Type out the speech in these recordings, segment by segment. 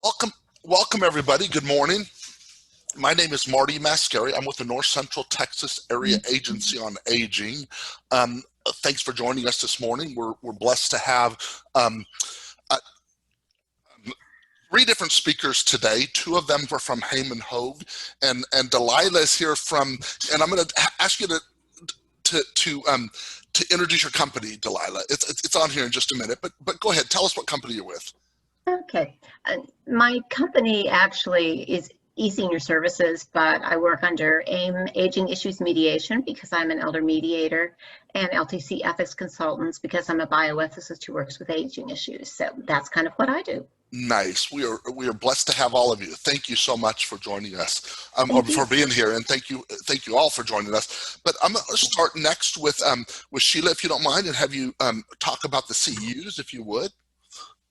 Welcome, welcome everybody. Good morning. My name is Marty Mascari. I'm with the North Central Texas Area Agency on Aging. Thanks for joining us this morning. We're blessed to have three different speakers today. Two of them were from Haiman+Hogue, and DeLila is here from. And I'm going to ask you to introduce your company, DeLila. It's on here in just a minute, but go ahead. Tell us what company you're with. Okay, my company actually is eSenior Services, but I work under AIM Aging Issues Mediation because I'm an elder mediator, and LTC Ethics Consultants because I'm a bioethicist who works with aging issues. So that's kind of what I do. Nice. We are blessed to have all of you. Thank you so much for joining us, or for being here, and thank you all for joining us. But I'm going to start next with Sheila, if you don't mind, and have you talk about the CEUs, if you would.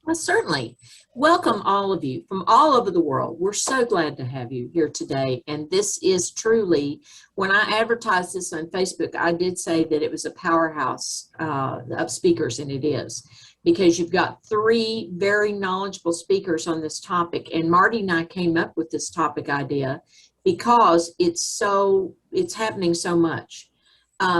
Well, certainly. Welcome all of you from all over the world. We're so glad to have you here today. And this is truly, when I advertised this on Facebook, I did say that it was a powerhouse of speakers, and it is, because you've got three very knowledgeable speakers on this topic. And Marty and I came up with this topic idea because it's happening so much.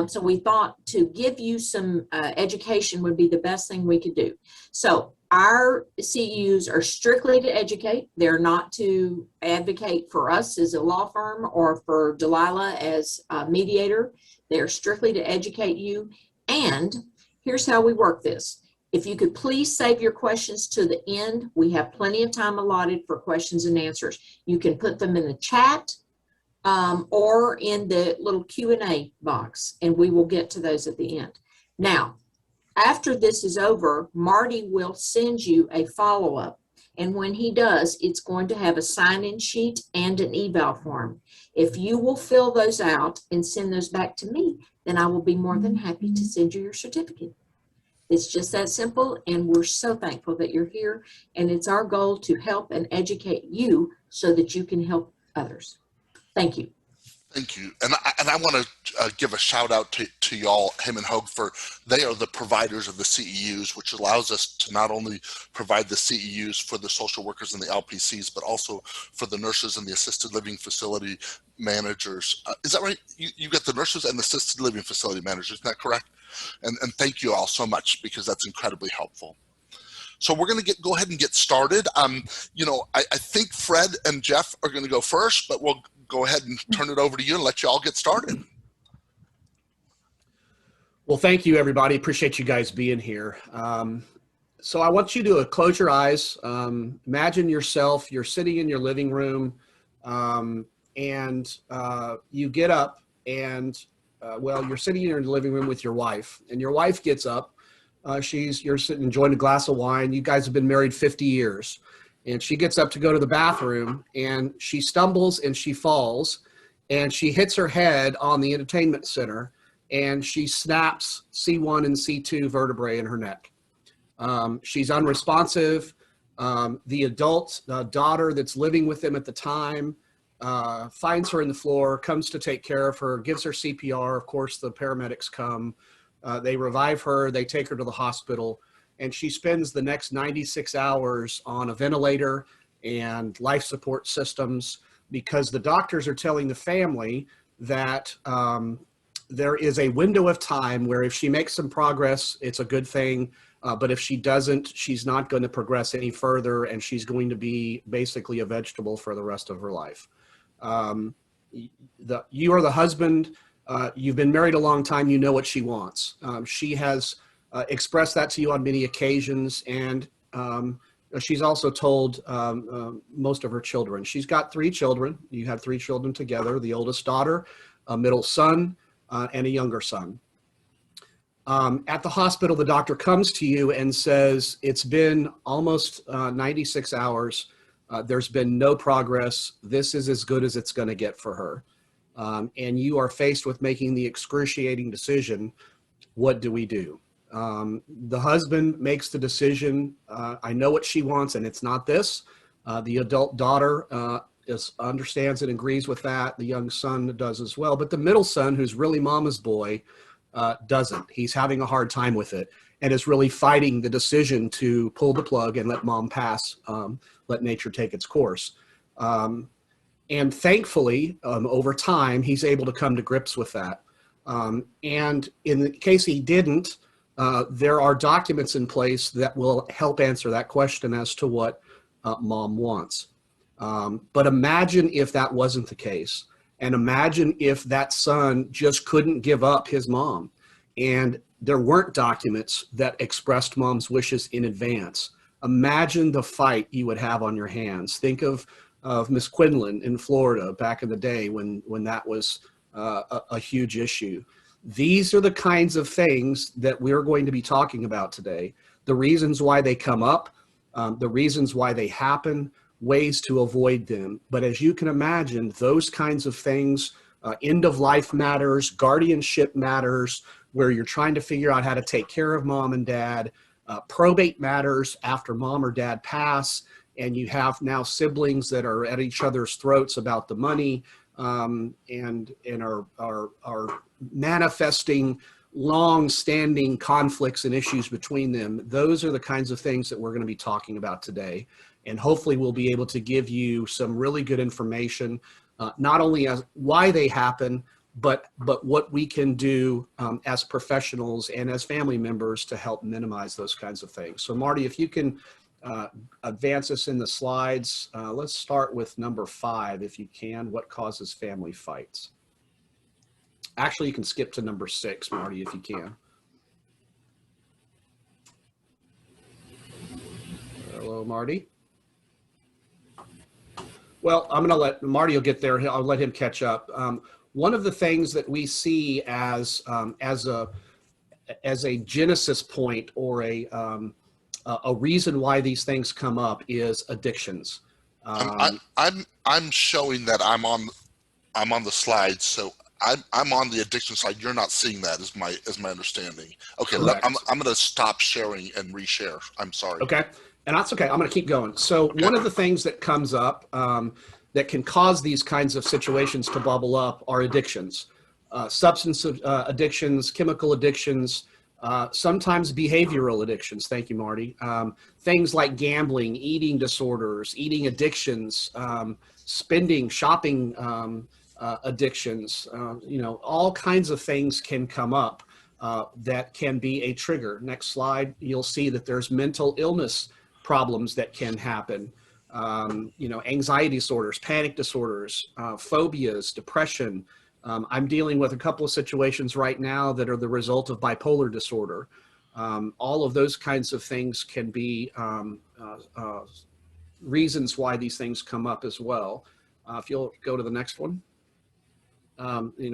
So we thought to give you some education would be the best thing we could do. So our CEUs are strictly to educate. They're not to advocate for us as a law firm or for DeLila as a mediator. They're strictly to educate you. And here's how we work this. If you could please save your questions to the end, we have plenty of time allotted for questions and answers. You can put them in the chat or in the little Q&A box, and we will get to those at the end. Now, after this is over, Marty will send you a follow-up, and when he does, it's going to have a sign-in sheet and an eval form. If you will fill those out and send those back to me, then I will be more than happy to send you your certificate. It's just that simple, and we're so thankful that you're here, and it's our goal to help and educate you so that you can help others. Thank you. Thank you. And I want to give a shout out to y'all, Haiman+Hogue, for they are the providers of the CEUs, which allows us to not only provide the CEUs for the social workers and the LPCs, but also for the nurses and the assisted living facility managers. Is that right? You got the nurses and the assisted living facility managers, isn't that correct? And thank you all so much, because that's incredibly helpful. So we're going to go ahead and get started. You know, I think Fred and Jeff are going to go first, but we'll go ahead and turn it over to you and let you all get started. Well, thank you, everybody. Appreciate you guys being here. So I want you to close your eyes. Imagine yourself, you're sitting in your living room, and you get up and, well, you're sitting in your living room with your wife, and your wife gets up. You're sitting enjoying a glass of wine. You guys have been married 50 years. And she gets up to go to the bathroom, and she stumbles and she falls, and she hits her head on the entertainment center, and she snaps C1 and C2 vertebrae in her neck. She's unresponsive. The adult daughter that's living with them at the time finds her in the floor, comes to take care of her, gives her CPR. Of course, the paramedics come. They revive her. They take her to the hospital. And she spends the next 96 hours on a ventilator and life support systems, because the doctors are telling the family that there is a window of time where if she makes some progress, it's a good thing. But if she doesn't, she's not going to progress any further, and she's going to be basically a vegetable for the rest of her life. You are the husband. You've been married a long time. You know what she wants. She has expressed that to you on many occasions, and she's also told most of her children. She's got 3 children. You have 3 children together, the oldest daughter, a middle son, and a younger son. At the hospital, the doctor comes to you and says, it's been almost 96 hours. There's been no progress. This is as good as it's going to get for her. And you are faced with making the excruciating decision, what do we do? The husband makes the decision, I know what she wants, and it's not this. The adult daughter understands and agrees with that. The young son does as well. But the middle son, who's really mama's boy, doesn't. He's having a hard time with it and is really fighting the decision to pull the plug and let mom pass let nature take its course. And thankfully, over time, he's able to come to grips with that. And in the case he didn't, there are documents in place that will help answer that question as to what mom wants. But imagine if that wasn't the case. And imagine if that son just couldn't give up his mom and there weren't documents that expressed mom's wishes in advance. Imagine the fight you would have on your hands. Think of Miss Quinlan in Florida back in the day when that was a huge issue. These are the kinds of things that we're going to be talking about today. The reasons why they come up, the reasons why they happen, ways to avoid them. But as you can imagine, those kinds of things, end of life matters, guardianship matters, where you're trying to figure out how to take care of mom and dad, probate matters after mom or dad pass, and you have now siblings that are at each other's throats about the money, and are manifesting long-standing conflicts and issues between them. Those are the kinds of things that we're going to be talking about today. And hopefully we'll be able to give you some really good information, not only as why they happen, but what we can do as professionals and as family members to help minimize those kinds of things. So Marty, if you can advance us in the slides, let's start with number 5, if you can. What causes family fights? Actually, you can skip to number 6, Marty, if you can. Hello, Marty. Well, I'm going to let Marty will get there. I'll let him catch up. One of the things that we see as a genesis point or a reason why these things come up is addictions. I'm showing that I'm on the slides, so I'm on the addiction slide. You're not seeing that, is my understanding. Okay, I'm going to stop sharing and reshare. I'm sorry. Okay, and that's okay. I'm going to keep going. So one of the things that comes up that can cause these kinds of situations to bubble up are addictions, substance addictions, chemical addictions, sometimes behavioral addictions. Thank you, Marty. Things like gambling, eating disorders, eating addictions, spending, shopping addictions, all kinds of things can come up that can be a trigger. Next slide, you'll see that there's mental illness problems that can happen. Anxiety disorders, panic disorders, phobias, depression. I'm dealing with a couple of situations right now that are the result of bipolar disorder. All of those kinds of things can be reasons why these things come up as well. If you'll go to the next one.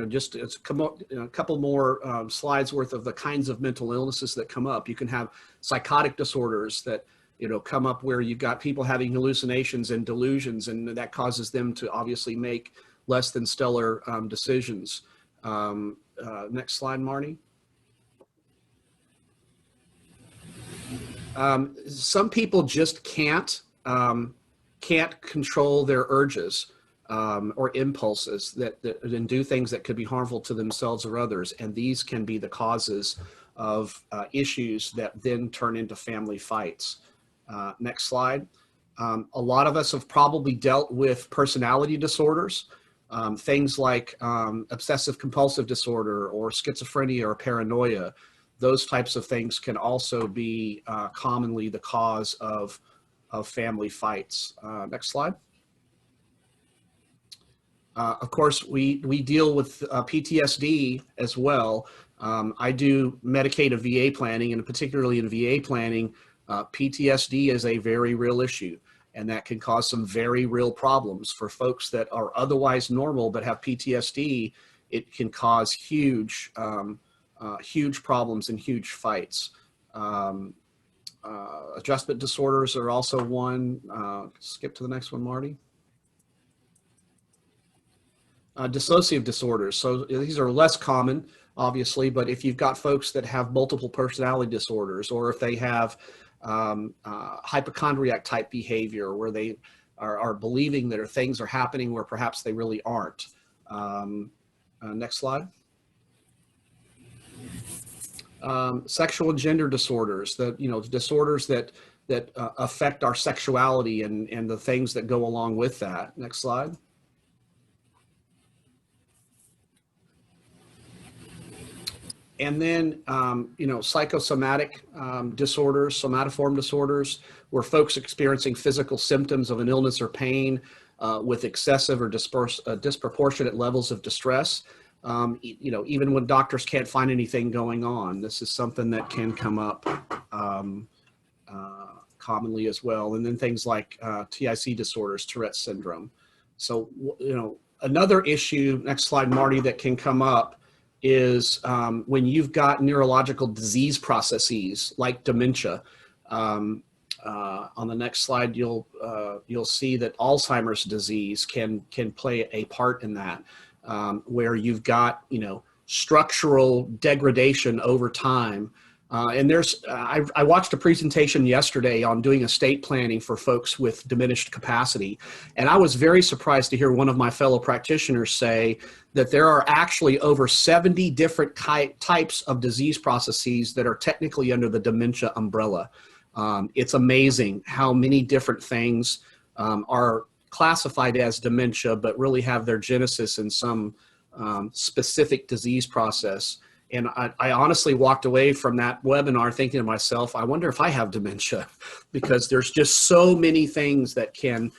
Just it's a couple more slides worth of the kinds of mental illnesses that come up. You can have psychotic disorders that come up where you've got people having hallucinations and delusions, and that causes them to obviously make less than stellar decisions. Next slide, Marty. Some people just can't control their urges or impulses and do things that could be harmful to themselves or others, and these can be the causes of issues that then turn into family fights. Next slide. A lot of us have probably dealt with personality disorders, things like obsessive compulsive disorder or schizophrenia or paranoia. Those types of things can also be commonly the cause of family fights. Next slide. Of course, we deal with PTSD as well. I do Medicaid VA planning, and particularly in VA planning, PTSD is a very real issue, and that can cause some very real problems for folks that are otherwise normal but have PTSD. It can cause huge problems and huge fights. Adjustment disorders are also one. Skip to the next one, Marty. Dissociative disorders. So these are less common, obviously, but if you've got folks that have multiple personality disorders, or if they have hypochondriac type behavior where they are believing that things are happening where perhaps they really aren't. Next slide. Sexual and gender disorders, disorders that that affect our sexuality and the things that go along with that. Next slide. And then, you know, psychosomatic disorders, somatoform disorders, where folks experiencing physical symptoms of an illness or pain with excessive or disproportionate levels of distress. You know, even when doctors can't find anything going on, this is something that can come up commonly as well. And then things like TIC disorders, Tourette's syndrome. So, you know, another issue, next slide, Marty, that can come up is when you've got neurological disease processes like dementia. On the next slide, you'll see that Alzheimer's disease can play a part in that, where you've got, you know, structural degradation over time. And there's, I watched a presentation yesterday on doing estate planning for folks with diminished capacity. And I was very surprised to hear one of my fellow practitioners say that there are actually over 70 different types of disease processes that are technically under the dementia umbrella. It's amazing how many different things are classified as dementia, but really have their genesis in some specific disease process. And I honestly walked away from that webinar thinking to myself, I wonder if I have dementia, because there's just so many things that can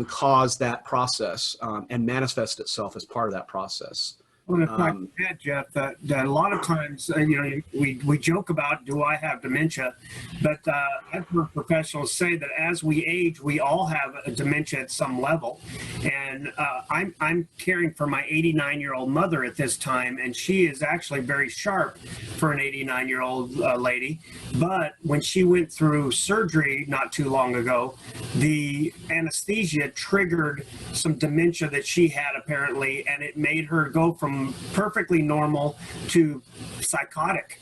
cause that process and manifest itself as part of that process. Well, if I can add, Jeff, that a lot of times, you know, we joke about, do I have dementia? But I've heard professionals say that as we age, we all have a dementia at some level. And I'm caring for my 89-year-old mother at this time, and she is actually very sharp for an 89-year-old lady. But when she went through surgery not too long ago, the anesthesia triggered some dementia that she had apparently, and it made her go from perfectly normal to psychotic,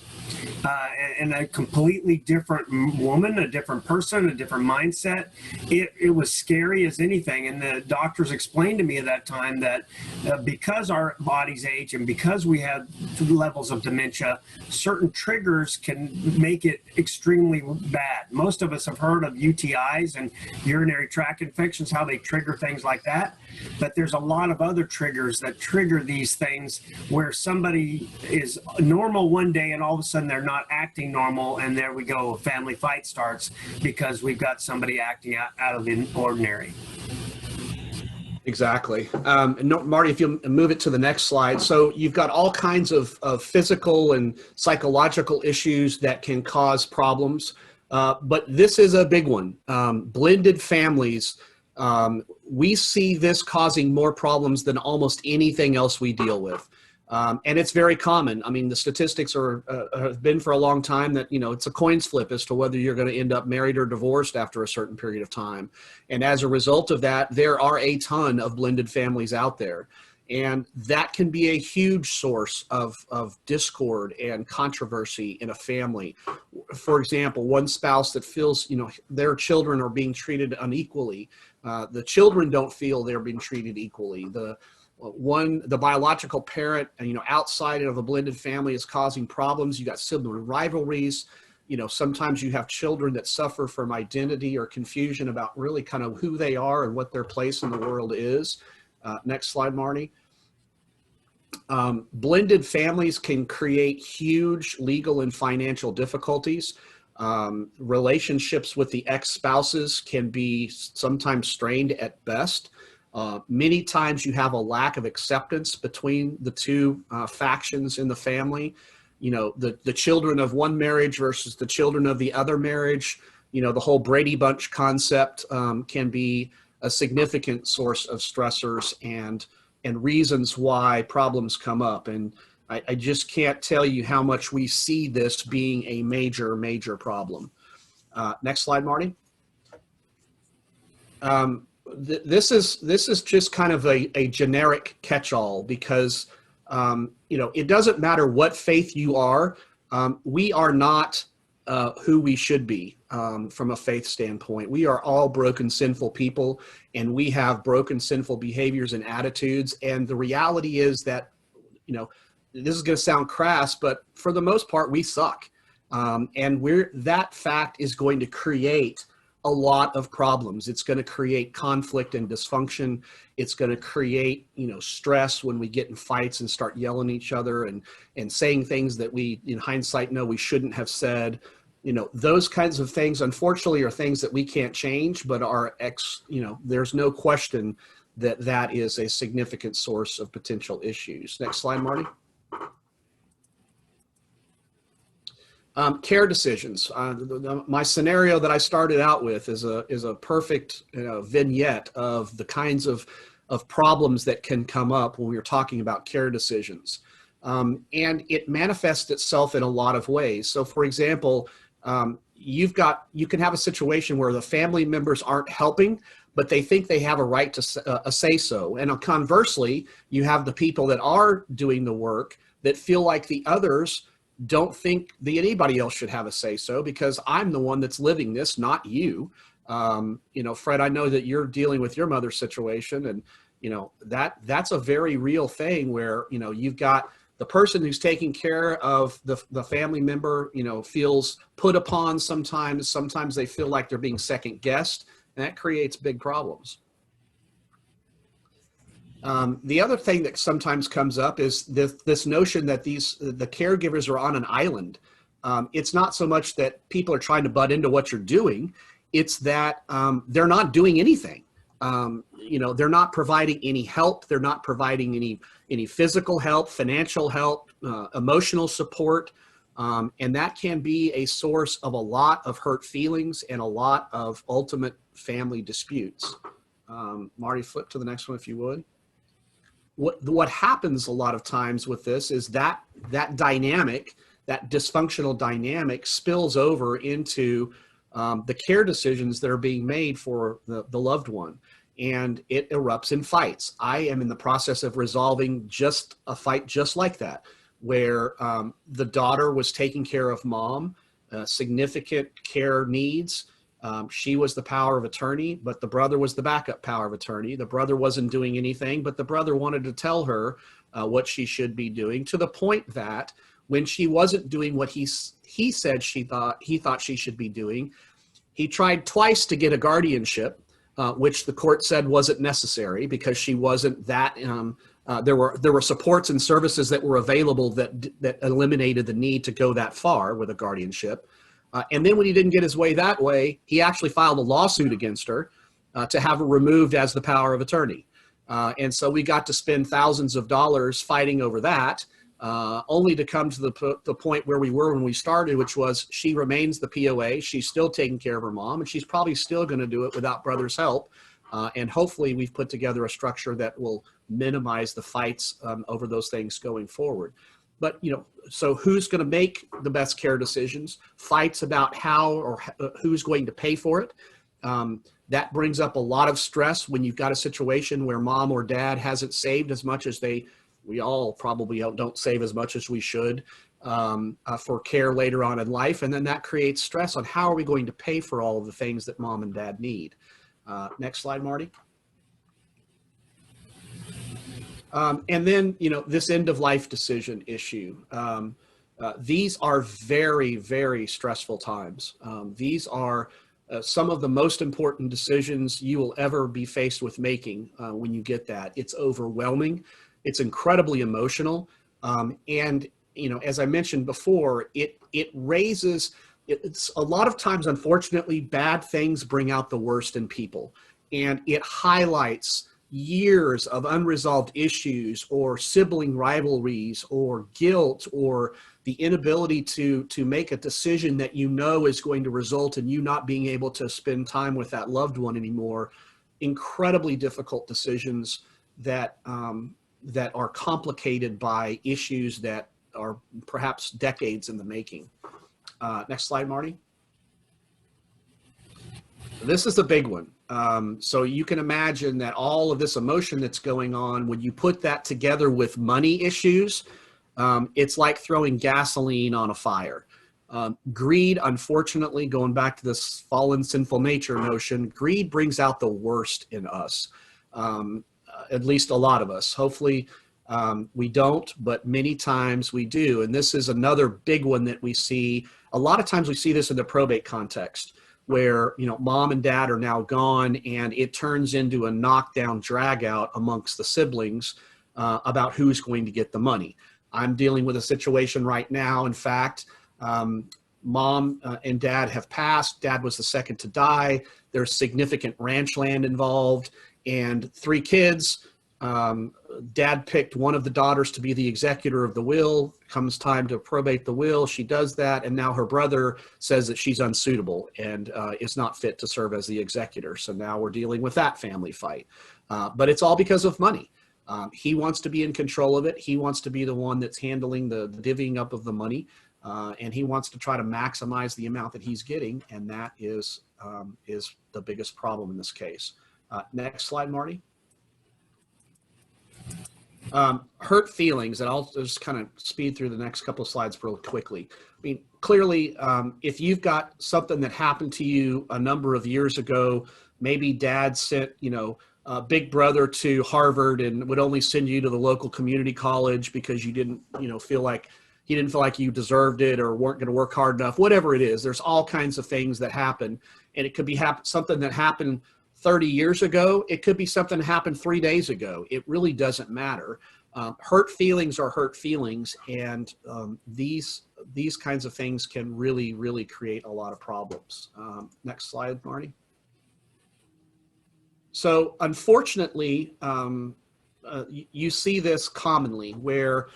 and a completely different woman, a different person, a different mindset. It was scary as anything. And the doctors explained to me at that time that because our bodies age and because we have levels of dementia, certain triggers can make it extremely bad. Most of us have heard of UTIs and urinary tract infections, how they trigger things like that. But there's a lot of other triggers that trigger these things where somebody is normal one day and all of a sudden they're not acting normal, and there we go, a family fight starts because we've got somebody acting out of the ordinary. Exactly. Marty, if you'll move it to the next slide. So you've got all kinds of physical and psychological issues that can cause problems, but this is a big one. Blended families, we see this causing more problems than almost anything else we deal with. And it's very common. I mean, the statistics have been for a long time that, you know, it's a coin's flip as to whether you're going to end up married or divorced after a certain period of time. And as a result of that, there are a ton of blended families out there. And that can be a huge source of discord and controversy in a family. For example, one spouse that feels, you know, their children are being treated unequally. The children don't feel they're being treated equally. The biological parent, you know, outside of a blended family is causing problems. You got sibling rivalries. You know, sometimes you have children that suffer from identity or confusion about really kind of who they are and what their place in the world is. Next slide, Marty. Blended families can create huge legal and financial difficulties. Relationships with the ex-spouses can be sometimes strained at best. Many times you have a lack of acceptance between the two factions in the family. You know, the children of one marriage versus the children of the other marriage. You know, the whole Brady Bunch concept can be a significant source of stressors and reasons why problems come up. And I just can't tell you how much we see this being a major, major problem. Next slide, Marty. This is just kind of a generic catch-all because, you know, it doesn't matter what faith you are. We are not who we should be from a faith standpoint. We are all broken, sinful people, and we have broken, sinful behaviors and attitudes. And the reality is that, you know, this is going to sound crass, but for the most part, we suck. And that fact is going to create a lot of problems. It's going to create conflict and dysfunction. It's going to create, stress when we get in fights and start yelling at each other and saying things that we, in hindsight, know we shouldn't have said. Those kinds of things, unfortunately, are things that we can't change, but there's no question that is a significant source of potential issues. Next slide, Marty. Care decisions. My scenario that I started out with is a perfect vignette of the kinds of problems that can come up when we're talking about care decisions. And it manifests itself in a lot of ways. So for example, you can have a situation where the family members aren't helping, but they think they have a right to a say-so. And conversely, you have the people that are doing the work that feel like the others don't think that anybody else should have a say-so because I'm the one that's living this, not you. Fred, I know that you're dealing with your mother's situation, and that's a very real thing where you've got the person who's taking care of the family member, feels put upon sometimes. Sometimes they feel like they're being second guessed, and that creates big problems. The other thing that sometimes comes up is this notion that the caregivers are on an island. It's not so much that people are trying to butt into what you're doing. It's that they're not doing anything. They're not providing any help. They're not providing any physical help, financial help, emotional support. And that can be a source of a lot of hurt feelings and a lot of ultimate family disputes. Marty, flip to the next one if you would. What happens a lot of times with this is that dynamic, that dysfunctional dynamic spills over into the care decisions that are being made for the loved one, and it erupts in fights. I am in the process of resolving just a fight just like that, where the daughter was taking care of mom, significant care needs. She was the power of attorney, but the brother was the backup power of attorney. The brother wasn't doing anything, but the brother wanted to tell her what she should be doing, to the point that when she wasn't doing what he said he thought she should be doing, he tried twice to get a guardianship, which the court said wasn't necessary because she wasn't that. There were supports and services that were available that eliminated the need to go that far with a guardianship. And then when he didn't get his way that way, he actually filed a lawsuit against her to have her removed as the power of attorney. And so we got to spend thousands of dollars fighting over that, only to come to the point where we were when we started, which was she remains the POA. She's still taking care of her mom, and she's probably still going to do it without brother's help. And hopefully we've put together a structure that will minimize the fights over those things going forward. But, so who's going to make the best care decisions? Fights about how or who's going to pay for it. That brings up a lot of stress when you've got a situation where mom or dad hasn't saved as much as we all probably don't save as much as we should for care later on in life. And then that creates stress on how are we going to pay for all of the things that mom and dad need. Next slide, Marty. And then, this end of life decision issue. These are very, very stressful times. These are some of the most important decisions you will ever be faced with making when you get that. It's overwhelming. It's incredibly emotional. And, as I mentioned before, it raises, it's a lot of times, unfortunately, bad things bring out the worst in people. And it highlights years of unresolved issues or sibling rivalries or guilt or the inability to make a decision that is going to result in you not being able to spend time with that loved one anymore. Incredibly difficult decisions that are complicated by issues that are perhaps decades in the making. Next slide, Marty. This is the big one. So you can imagine that all of this emotion that's going on, when you put that together with money issues, it's like throwing gasoline on a fire. Greed, unfortunately, going back to this fallen sinful nature notion, greed brings out the worst in us, at least a lot of us. Hopefully, We don't, but many times we do. And this is another big one that we see. A lot of times we see this in the probate context where, mom and dad are now gone and it turns into a knockdown drag out amongst the siblings about who's going to get the money. I'm dealing with a situation right now. In fact, mom and dad have passed. Dad was the second to die. There's significant ranch land involved and 3 kids. Dad picked one of the daughters to be the executor of the will. Comes time to probate the will. She does that. And now her brother says that she's unsuitable and is not fit to serve as the executor. So now we're dealing with that family fight. But it's all because of money. He wants to be in control of it. He wants to be the one that's handling the divvying up of the money. And he wants to try to maximize the amount that he's getting. And that is the biggest problem in this case. Next slide, Marty. Hurt feelings, and I'll just kind of speed through the next couple of slides real quickly. I mean, clearly, if you've got something that happened to you a number of years ago, maybe dad sent, big brother to Harvard and would only send you to the local community college because you didn't, feel like he didn't feel like you deserved it or weren't going to work hard enough, whatever it is. There's all kinds of things that happen, and it could be something that happened 30 years ago. It could be something that happened 3 days ago. It really doesn't matter. Hurt feelings are hurt feelings, and these kinds of things can really, really create a lot of problems. Next slide, Marty. So unfortunately, you see this commonly where,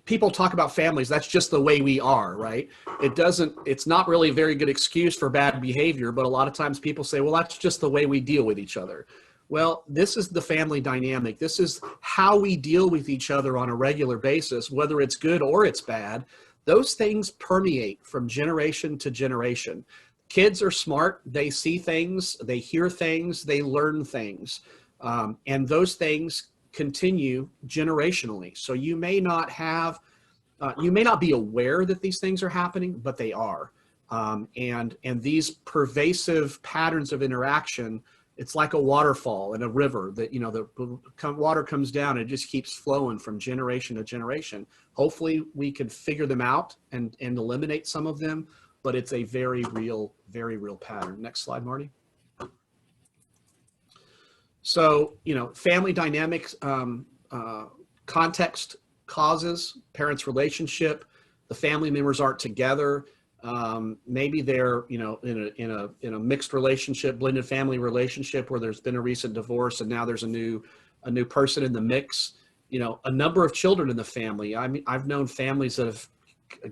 people talk about families. That's just the way we are, right? It's not really a very good excuse for bad behavior, but a lot of times people say, well, that's just the way we deal with each other. Well, this is the family dynamic. This is how we deal with each other on a regular basis, whether it's good or it's bad. Those things permeate from generation to generation. Kids are smart. They see things, they hear things, they learn things. And those things continue generationally. So you may not be aware that these things are happening, but they are. And these pervasive patterns of interaction, it's like a waterfall in a river that, the water comes down and it just keeps flowing from generation to generation. Hopefully we can figure them out and eliminate some of them, but it's a very real pattern. Next slide, Marty. So, family dynamics, context causes, parents' relationship, the family members aren't together. Maybe they're, in a mixed relationship, blended family relationship where there's been a recent divorce and now there's a new person in the mix. A number of children in the family. I mean, I've known families that have,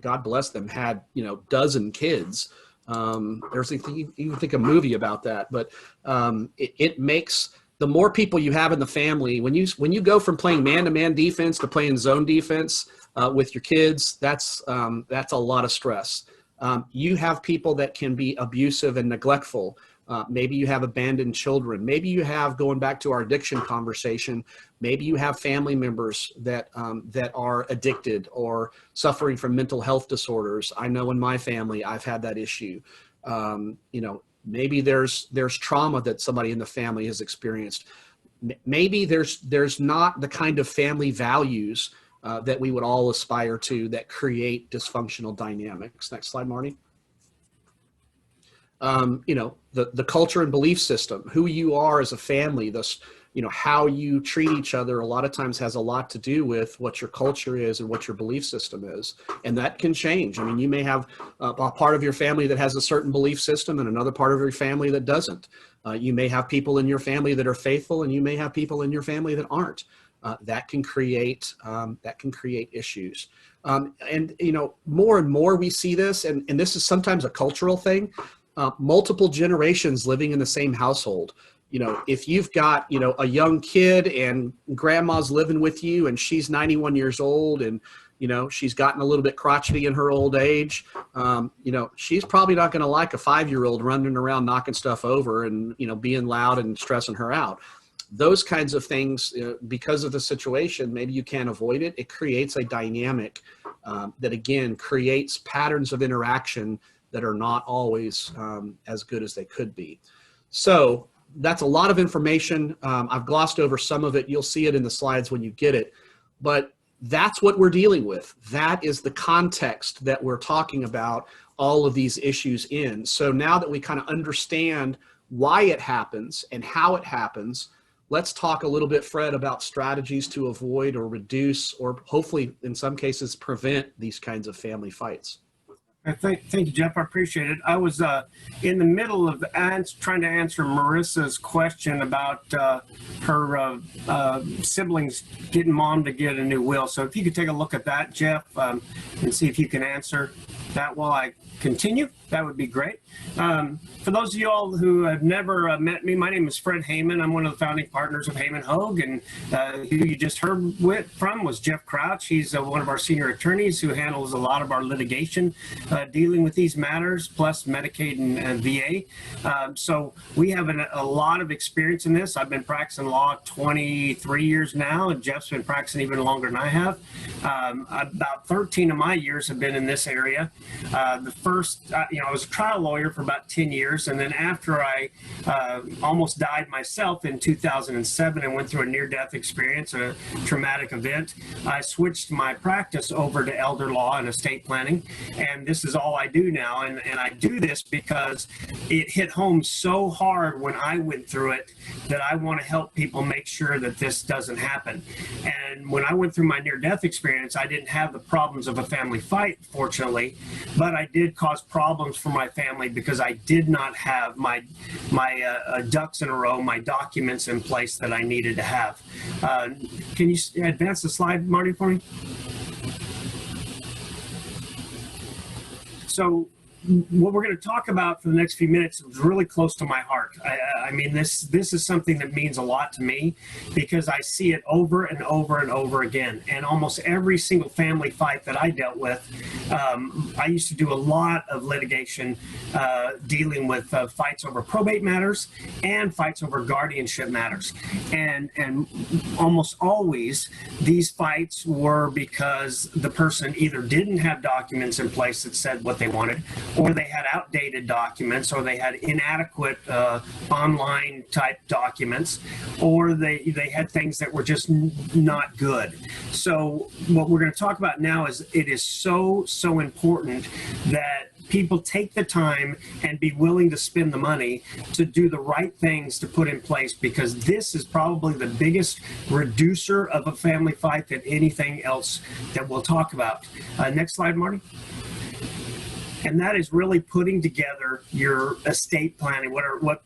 God bless them, had, dozen kids. You can think a movie about that, but it makes, the more people you have in the family, when you go from playing man-to-man defense to playing zone defense with your kids, that's a lot of stress. You have people that can be abusive and neglectful. Maybe you have abandoned children. Maybe you have, going back to our addiction conversation, maybe you have family members that are addicted or suffering from mental health disorders. I know in my family, I've had that issue. Maybe there's trauma that somebody in the family has experienced. Maybe there's not the kind of family values that we would all aspire to that create dysfunctional dynamics. Next slide, Marty. The culture and belief system, who you are as a family, how you treat each other a lot of times has a lot to do with what your culture is and what your belief system is. And that can change. I mean, you may have a part of your family that has a certain belief system and another part of your family that doesn't. You may have people in your family that are faithful and you may have people in your family that aren't. That can create issues. And more and more we see this, and this is sometimes a cultural thing. Multiple generations living in the same household. If you've got, a young kid and grandma's living with you and she's 91 years old and, she's gotten a little bit crotchety in her old age, she's probably not going to like a 5-year-old running around knocking stuff over and, being loud and stressing her out. Those kinds of things, because of the situation, maybe you can't avoid it. It creates a dynamic that, again, creates patterns of interaction that are not always as good as they could be. So that's a lot of information. I've glossed over some of it. You'll see it in the slides when you get it, but that's what we're dealing with. That is the context that we're talking about all of these issues in. So now that we kind of understand why it happens and how it happens, let's talk a little bit, Fred, about strategies to avoid or reduce, or hopefully in some cases prevent these kinds of family fights. Thank you, Jeff. I appreciate it. I was in the middle of trying to answer Marissa's question about her siblings getting mom to get a new will. So if you could take a look at that, Jeff, and see if you can answer that while I continue, that would be great. For those of you all who have never met me, my name is Fred Haiman. I'm one of the founding partners of Haiman+Hogue, and who you just heard from was Jeff Crouch. He's one of our senior attorneys who handles a lot of our litigation dealing with these matters, plus Medicaid and VA. So we have a lot of experience in this. I've been practicing law 23 years now, and Jeff's been practicing even longer than I have. About 13 of my years have been in this area. The first, I was a trial lawyer for about 10 years, and then after I almost died myself in 2007 and went through a near-death experience, a traumatic event, I switched my practice over to elder law and estate planning, and this is all I do now. And I do this because it hit home so hard when I went through it that I want to help people make sure that this doesn't happen. And when I went through my near-death experience, I didn't have the problems of a family fight, fortunately, but I did cause problems for my family because I did not have my ducks in a row, my documents in place that I needed to have. Can you advance the slide, Marty, for me? So what we're going to talk about for the next few minutes is really close to my heart. I mean, this is something that means a lot to me because I see it over and over and over again. And almost every single family fight that I dealt with, I used to do a lot of litigation dealing with fights over probate matters and fights over guardianship matters. And almost always these fights were because the person either didn't have documents in place that said what they wanted, or they had outdated documents, or they had inadequate online type documents, or they had things that were just not good. So what we're going to talk about now is it is so important that people take the time and be willing to spend the money to do the right things to put in place, because this is probably the biggest reducer of a family fight than anything else that we'll talk about. Next slide, Marty. And that is really putting together your estate planning, what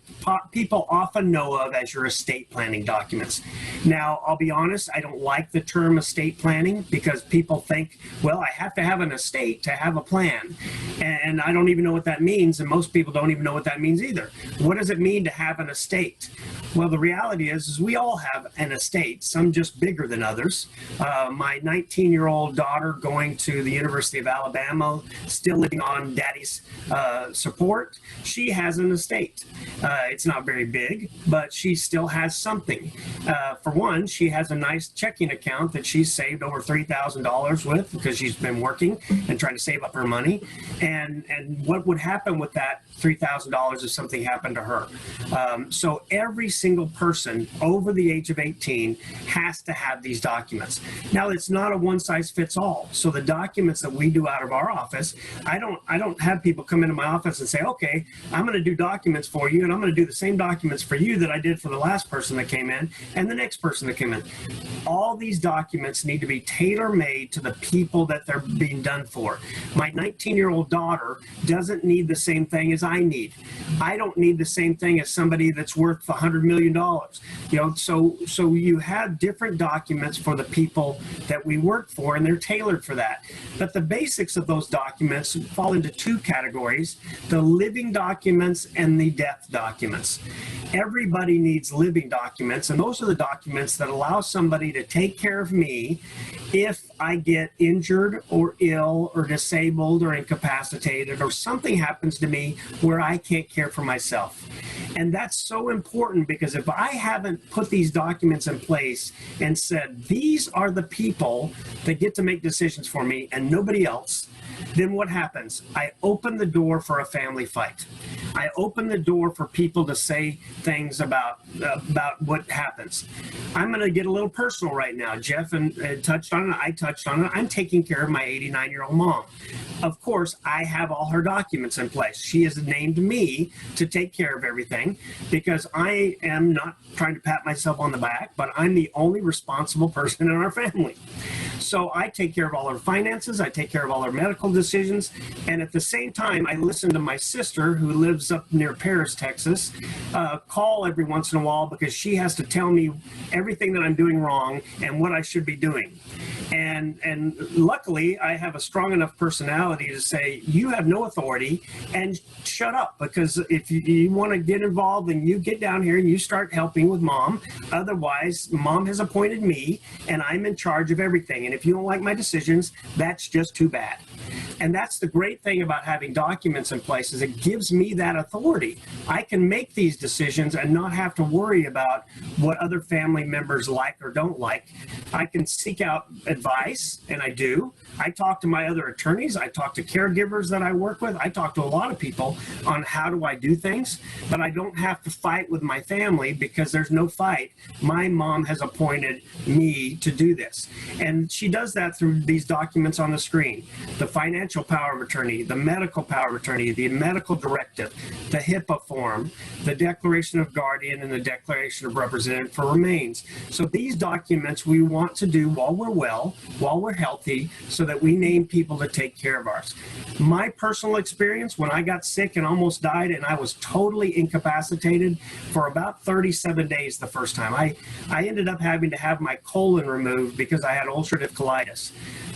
people often know of as your estate planning documents. Now, I'll be honest, I don't like the term estate planning because people think, well, I have to have an estate to have a plan. And I don't even know what that means, and most people don't even know what that means either. What does it mean to have an estate? Well, the reality is we all have an estate, some just bigger than others. My 19-year-old daughter going to the University of Alabama, still living on daddy's support, she has an estate. It's not very big, but she still has something. For one, she has a nice checking account that she's saved over $3,000 with because she's been working and trying to save up her money. And what would happen with that $3,000 if something happened to her? So every single person over the age of 18 has to have these documents. Now, it's not a one-size-fits-all. So the documents that we do out of our office, I don't have people come into my office and say, okay, I'm going to do documents for you, and I'm going to do the same documents for you that I did for the last person that came in and the next person that came in. All these documents need to be tailor-made to the people that they're being done for. My 19-year-old daughter doesn't need the same thing as I need. I don't need the same thing as somebody that's worth $100 million. So you have different documents for the people that we work for, and they're tailored for that. But the basics of those documents fall into two categories: the living documents and the death documents. Everybody needs living documents, and those are the documents that allow somebody to take care of me if I get injured or ill or disabled or incapacitated or something happens to me where I can't care for myself. And that's so important, because if I haven't put these documents in place and said, these are the people that get to make decisions for me and nobody else, then what happens? I open the door for a family fight. I open the door for people to say things about what happens. I'm going to get a little personal right now. Jeff touched on it. I touched on it. I'm taking care of my 89-year-old mom. Of course, I have all her documents in place. She has named me to take care of everything because I am not trying to pat myself on the back, but I'm the only responsible person in our family. So I take care of all her finances, I take care of all her medical decisions, and at the same time, I listen to my sister, who lives up near Paris, Texas, call every once in a while because she has to tell me everything that I'm doing wrong and what I should be doing. And luckily, I have a strong enough personality to say, you have no authority and shut up, because if you want to get involved, then you get down here and you start helping with mom. Otherwise, mom has appointed me and I'm in charge of everything. And if you don't like my decisions, that's just too bad. And that's the great thing about having documents in place, is it gives me that authority. I can make these decisions and not have to worry about what other family members like or don't like. I can seek out advice, and I do. I talk to my other attorneys. I talk to caregivers that I work with. I talk to a lot of people on how do I do things, but I don't have to fight with my family because there's no fight. My mom has appointed me to do this. And she does that through these documents on the screen: the financial power of attorney, the medical power of attorney, the medical directive, the HIPAA form, the declaration of guardian, and the declaration of representative for remains. So these documents we want to do while we're well, while we're healthy, so that we name people to take care of ours. My personal experience, when I got sick and almost died, and I was totally incapacitated for about 37 days the first time. I ended up having to have my colon removed because I had ulcerative colitis.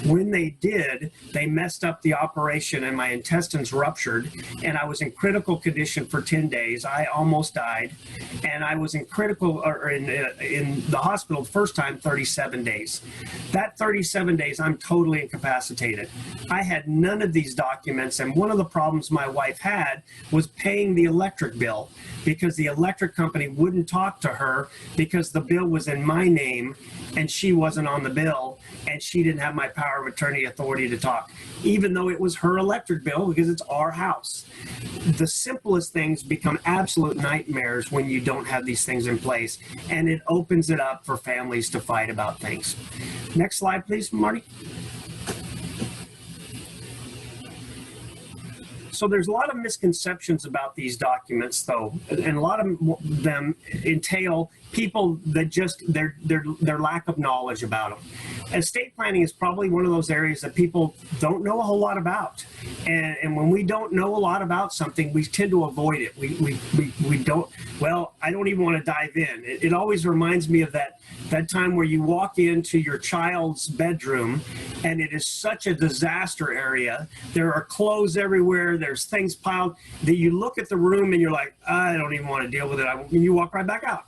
When they did, they messed up the operation and my intestines ruptured, and I was in critical condition for 10 days. I almost died, and I was in the hospital the first time 37 days. That 37 days, I'm totally incapacitated. I had none of these documents, and one of the problems my wife had was paying the electric bill, because the electric company wouldn't talk to her because the bill was in my name and she wasn't on the bill, and she didn't have my power of attorney authority to talk, even though it was her electric bill because it's our house. The simplest things become absolute nightmares when you don't have these things in place, and it opens it up for families to fight about things. Next slide, please, Marty. So there's a lot of misconceptions about these documents, though, and a lot of them entail people that just their lack of knowledge about them. Estate planning is probably one of those areas that people don't know a whole lot about, and when we don't know a lot about something, we tend to avoid it. We don't. Well, I don't even want to dive in. It always reminds me of that time where you walk into your child's bedroom and it is such a disaster area. There are clothes everywhere. There's things piled that you look at the room and you're like, I don't even want to deal with it. And you walk right back out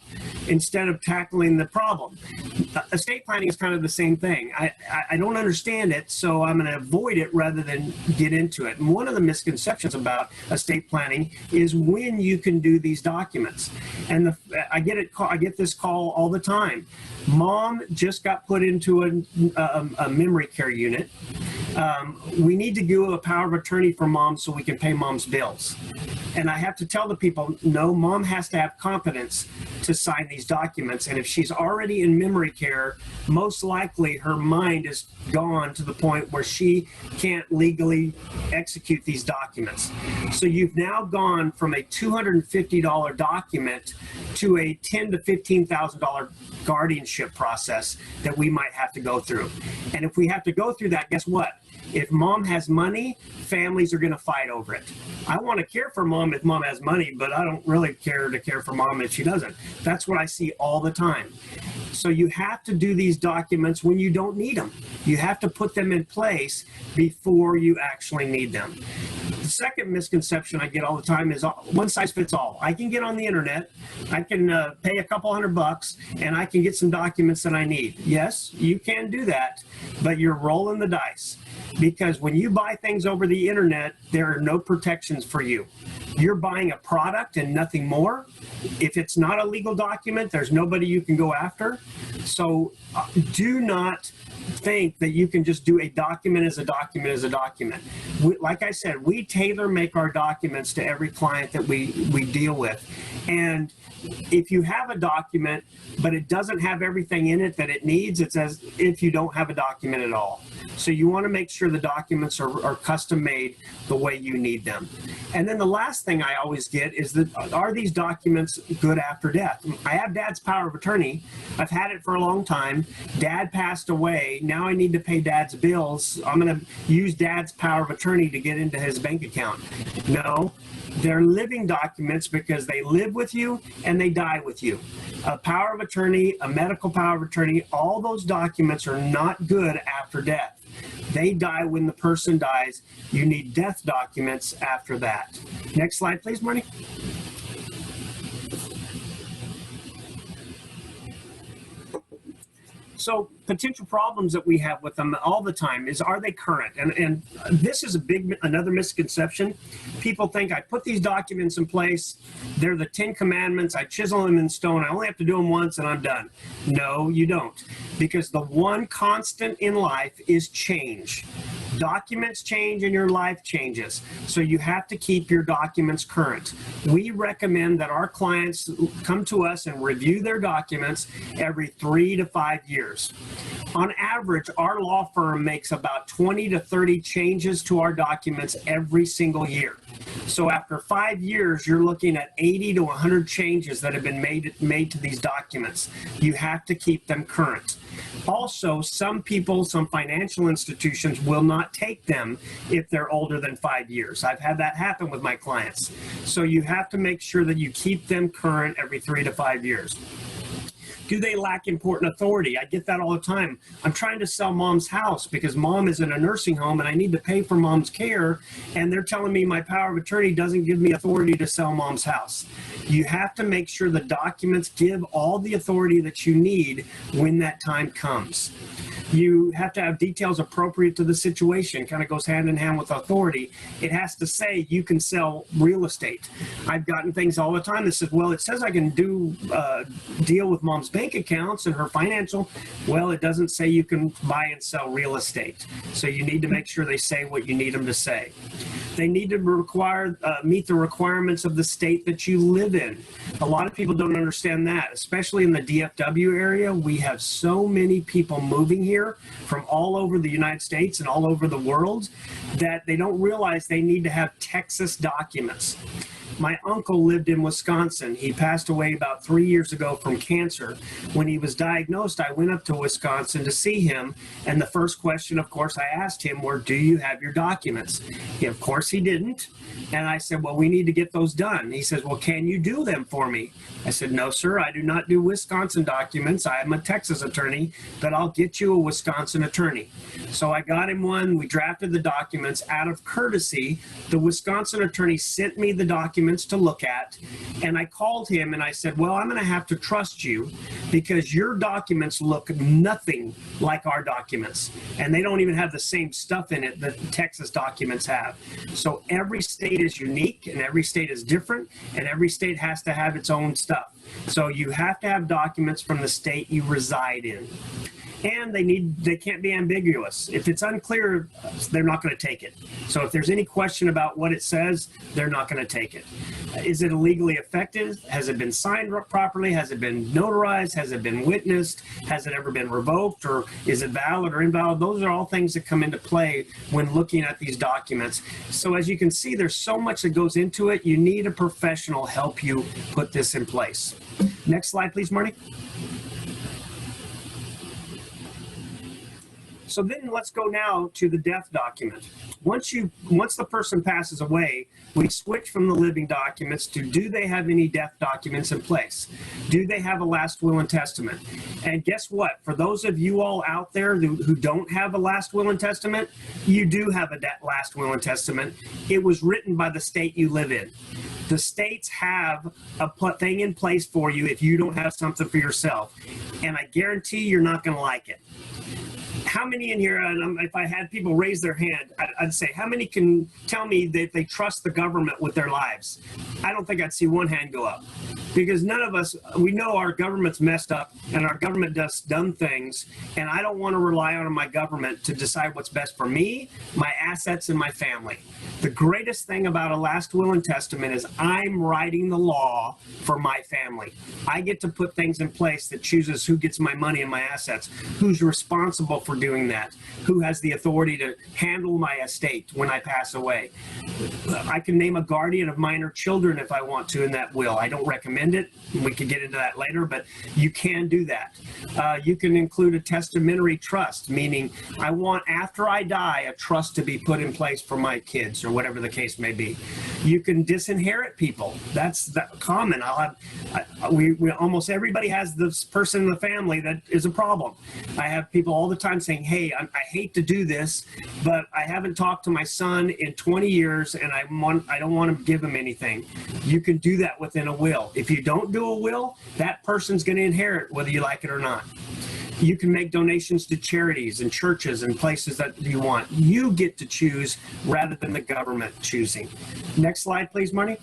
instead of tackling the problem. Estate planning is kind of the same thing. I don't understand it, so I'm going to avoid it rather than get into it. And one of the misconceptions about estate planning is when you can do these documents. And I get this call all the time. Mom just got put into a memory care unit. We need to do a power of attorney for mom so we can pay mom's bills. And I have to tell the people, no, mom has to have competence to sign these documents. And if she's already in memory care, most likely her mind is gone to the point where she can't legally execute these documents. So you've now gone from a $250 document to a $10,000 to $15,000 guardianship process that we might have to go through. And if we have to go through that, guess what? If mom has money, families are going to fight over it. I want to care for mom if mom has money, but I don't really care to care for mom if she doesn't. That's what I see all the time. So you have to do these documents when you don't need them. You have to put them in place before you actually need them. The second misconception I get all the time is one size fits all. I can get on the internet, I can pay a couple $100 and I can get some documents that I need. Yes, you can do that, but you're rolling the dice. Because when you buy things over the internet, there are no protections for you. You're buying a product and nothing more. If it's not a legal document, there's nobody you can go after. So do not think that you can just do a document as a document as a document. Like I said, we tailor make our documents to every client that we deal with. And if you have a document, but it doesn't have everything in it that it needs, it's as if you don't have a document at all. So you want to make sure the documents are custom made the way you need them. And then the last thing I always get is that, are these documents good after death? I have Dad's power of attorney. I've had it for a long time. Dad passed away. Now I need to pay Dad's bills. I'm going to use Dad's power of attorney to get into his bank account. No. They're living documents because they live with you and they die with you. A power of attorney, a medical power of attorney, all those documents are not good after death. They die when the person dies. You need death documents after that. Next slide, please, Marty. So potential problems that we have with them all the time is, are they current? And this is another misconception. People think, I put these documents in place, they're the 10 commandments, I chisel them in stone, I only have to do them once and I'm done. No, you don't. Because the one constant in life is change. Documents change and your life changes. So you have to keep your documents current. We recommend that our clients come to us and review their documents every 3 to 5 years. On average, our law firm makes about 20 to 30 changes to our documents every single year. So after 5 years, you're looking at 80 to 100 changes that have been made to these documents. You have to keep them current. Also, some people, some financial institutions will not take them if they're older than 5 years. I've had that happen with my clients. So you have to make sure that you keep them current every 3 to 5 years. Do they lack important authority? I get that all the time. I'm trying to sell Mom's house because Mom is in a nursing home and I need to pay for Mom's care, and they're telling me my power of attorney doesn't give me authority to sell Mom's house. You have to make sure the documents give all the authority that you need when that time comes. You have to have details appropriate to the situation, kind of goes hand in hand with authority. It has to say you can sell real estate. I've gotten things all the time that says, well, it says I can deal with Mom's bank accounts and her financial. Well, it doesn't say you can buy and sell real estate. So you need to make sure they say what you need them to say. They need to meet the requirements of the state that you live in. A lot of people don't understand that, especially in the DFW area. We have so many people moving here from all over the United States and all over the world that they don't realize they need to have Texas documents. My uncle lived in Wisconsin. He passed away about 3 years ago from cancer. When he was diagnosed, I went up to Wisconsin to see him. And the first question, of course, I asked him were, do you have your documents? Of course he didn't. And I said, well, we need to get those done. He says, well, can you do them for me? I said, no, sir, I do not do Wisconsin documents. I am a Texas attorney, but I'll get you a Wisconsin attorney. So I got him one. We drafted the documents. Out of courtesy, the Wisconsin attorney sent me the documents to look at, and I called him and I said, well, I'm going to have to trust you because your documents look nothing like our documents, and they don't even have the same stuff in it that Texas documents have. So every state is unique and every state is different, and every state has to have its own stuff. So you have to have documents from the state you reside in. And they can't be ambiguous. If it's unclear, they're not going to take it. So if there's any question about what it says, they're not going to take it. Is it legally effective? Has it been signed properly? Has it been notarized? Has it been witnessed? Has it ever been revoked? Or is it valid or invalid? Those are all things that come into play when looking at these documents. So as you can see, there's so much that goes into it. You need a professional help you put this in place. Next slide, please, Marty. So then let's go now to the death document. Once the person passes away, we switch from the living documents to, do they have any death documents in place? Do they have a last will and testament? And guess what? For those of you all out there who don't have a last will and testament, you do have a last will and testament. It was written by the state you live in. The states have a thing in place for you if you don't have something for yourself. And I guarantee you're not going to like it. How many in here, and if I had people raise their hand, I'd say, how many can tell me that they trust the government with their lives? I don't think I'd see one hand go up, because none of us, we know our government's messed up and our government does dumb things, and I don't want to rely on my government to decide what's best for me, my assets, and my family. The greatest thing about a last will and testament is I'm writing the law for my family. I get to put things in place that chooses who gets my money and my assets, who's responsible for doing that, who has the authority to handle my estate when I pass away. I can name a guardian of minor children if I want to in that will. I don't recommend it. We could get into that later, but you can do that. You can include a testamentary trust, meaning I want, after I die, a trust to be put in place for my kids or whatever the case may be. You can disinherit people. That's common. Almost everybody has this person in the family that is a problem. I have people all the time saying, hey, I hate to do this, but I haven't talked to my son in 20 years and I don't want to give him anything. You can do that within a will. If you don't do a will, that person's going to inherit whether you like it or not. You can make donations to charities and churches and places that you want. You get to choose rather than the government choosing. Next slide, please, Marnie.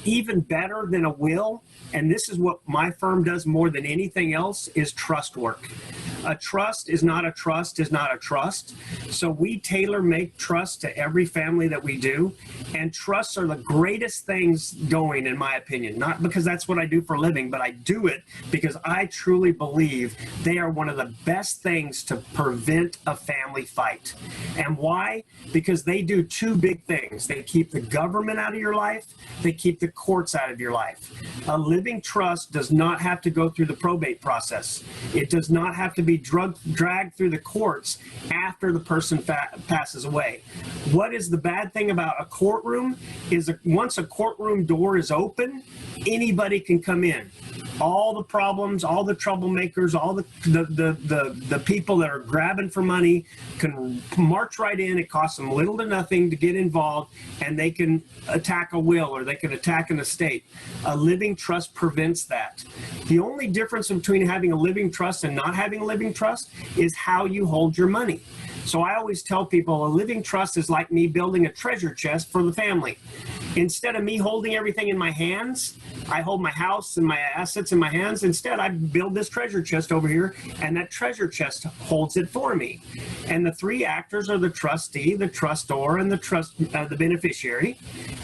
Even better than a will, and this is what my firm does more than anything else, is trust work. A trust is not a trust is not a trust. So we tailor make trust to every family that we do. And trusts are the greatest things going, in my opinion. Not because that's what I do for a living, but I do it because I truly believe they are one of the best things to prevent a family fight. And why? Because they do two big things. They keep the government out of your life. They keep the courts out of your life. A living trust does not have to go through the probate process. It does not have to be dragged through the courts after the person passes away. What is the bad thing about a courtroom is once a courtroom door is open, anybody can come in. All the problems, all the troublemakers, all the people that are grabbing for money can march right in. It costs them little to nothing to get involved, and they can attack a will or they can attack an estate. A living trust prevents that. The only difference between having a living trust and not having a living trust is how you hold your money. So I always tell people a living trust is like me building a treasure chest for the family. Instead of me holding everything in my hands, I hold my house and my assets in my hands. Instead, I build this treasure chest over here, and that treasure chest holds it for me. And the three actors are the trustee, the trustor, and the beneficiary.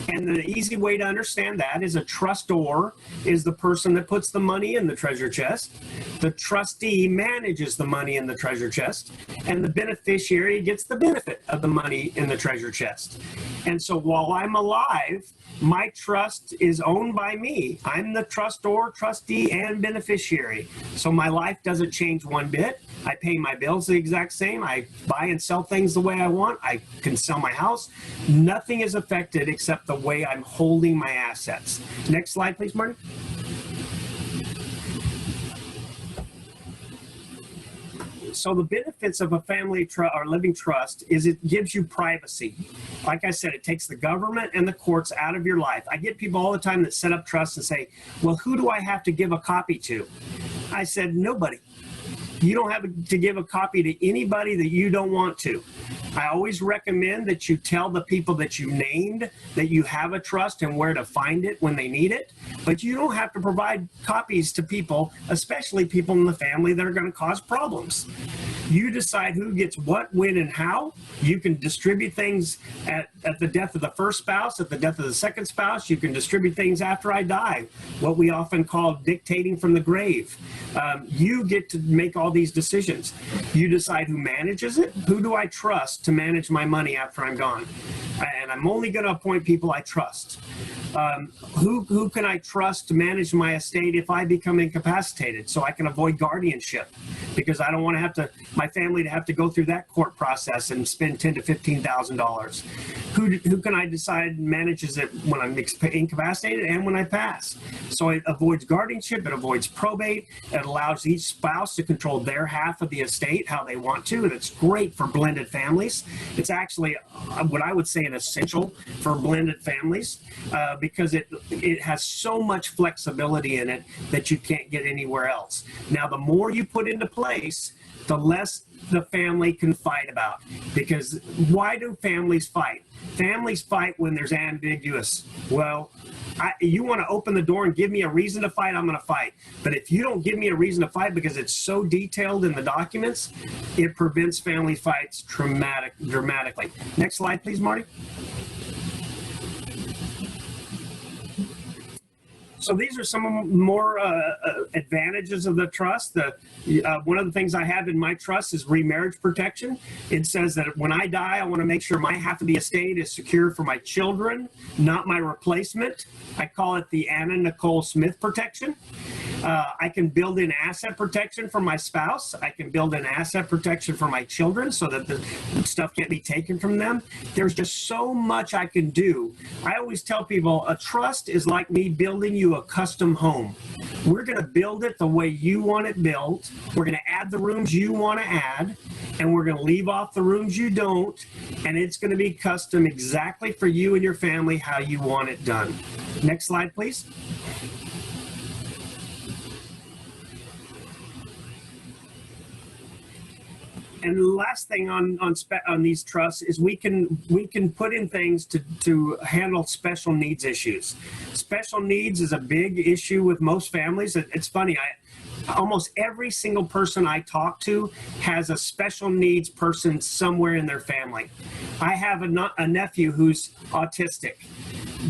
And the easy way to understand that is a trustor is the person that puts the money in the treasure chest. The trustee manages the money in the treasure chest, and the beneficiary gets the benefit of the money in the treasure chest. And so while I'm alive, my trust is owned by me. I'm the trustor, trustee, and beneficiary. So my life doesn't change one bit. I pay my bills the exact same. I buy and sell things the way I want. I can sell my house. Nothing is affected except the way I'm holding my assets. Next slide, please, Marty. So the benefits of a family or living trust is it gives you privacy. Like I said, it takes the government and the courts out of your life. I get people all the time that set up trusts and say, well, who do I have to give a copy to? I said, nobody. You don't have to give a copy to anybody that you don't want to. I always recommend that you tell the people that you named that you have a trust and where to find it when they need it. But you don't have to provide copies to people, especially people in the family that are going to cause problems. You decide who gets what, when, and how. You can distribute things at the death of the first spouse, at the death of the second spouse. You can distribute things after I die, what we often call dictating from the grave. You get to make all these decisions. You decide who manages it. Who do I trust to manage my money after I'm gone? And I'm only going to appoint people I trust. Who can I trust to manage my estate if I become incapacitated, so I can avoid guardianship, because I don't want to have to, my family to have to go through that court process and spend $10,000 to $15,000. Who can I decide manages it when I'm incapacitated and when I pass? So it avoids guardianship, it avoids probate, it allows each spouse to control their half of the estate how they want to, and it's great for blended families. It's actually what I would say an essential for blended families, because it has so much flexibility in it that you can't get anywhere else. Now, the more you put into place, the less the family can fight about. Because why do families fight? Families fight when there's ambiguous. Well, you want to open the door and give me a reason to fight, I'm going to fight. But if you don't give me a reason to fight because it's so detailed in the documents, it prevents family fights dramatically. Next slide, please, Marty. So these are some more advantages of the trust. One of the things I have in my trust is remarriage protection. It says that when I die, I want to make sure my half of the estate is secure for my children, not my replacement. I call it the Anna Nicole Smith protection. I can build in asset protection for my spouse. I can build in asset protection for my children so that the stuff can't be taken from them. There's just so much I can do. I always tell people a trust is like me building you a custom home. We're going to build it the way you want it built. We're going to add the rooms you want to add, and we're going to leave off the rooms you don't, and it's going to be custom exactly for you and your family how you want it done. Next slide, please. And the last thing on these trusts is we can put in things to handle special needs issues. Special needs is a big issue with most families. It's funny, almost every single person I talk to has a special needs person somewhere in their family. I have a nephew who's autistic.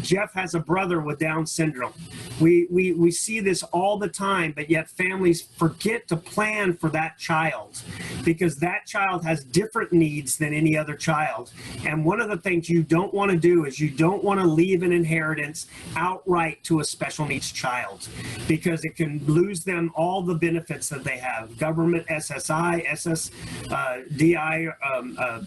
Jeff has a brother with Down syndrome. We see this all the time, but yet families forget to plan for that child because that child has different needs than any other child. And one of the things you don't want to do is you don't want to leave an inheritance outright to a special needs child because it can lose them all the benefits that they have. Government, SSI, DI,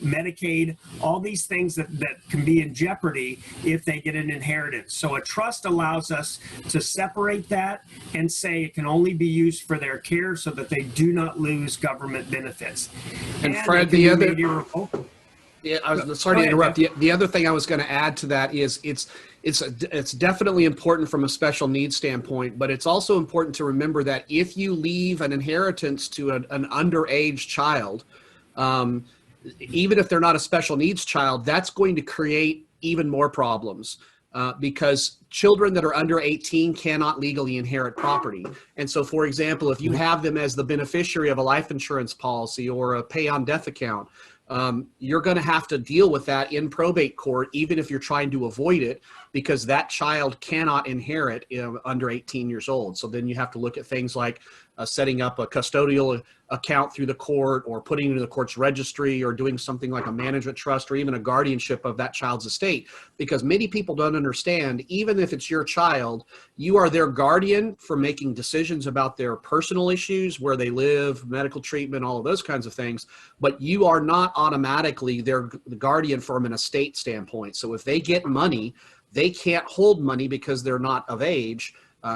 Medicaid, all these things that can be in jeopardy if they get an inheritance. So a trust allows us to separate that and say it can only be used for their care so that they do not lose government benefits. And Fred, the other, yeah, I was sorry to interrupt. Jeff. The other thing I was going to add to that is it's definitely important from a special needs standpoint, but it's also important to remember that if you leave an inheritance to an underage child, even if they're not a special needs child, that's going to create even more problems. Because children that are under 18 cannot legally inherit property. And so, for example, if you have them as the beneficiary of a life insurance policy or a pay on death account, you're going to have to deal with that in probate court, even if you're trying to avoid it, because that child cannot inherit under 18 years old. So then you have to look at things like setting up a custodial account through the court or putting it in the court's registry or doing something like a management trust or even a guardianship of that child's estate. Because many people don't understand, even if it's your child, you are their guardian for making decisions about their personal issues, where they live, medical treatment, all of those kinds of things. But you are not automatically their guardian from an estate standpoint. So if they get money, they can't hold money because they're not of age.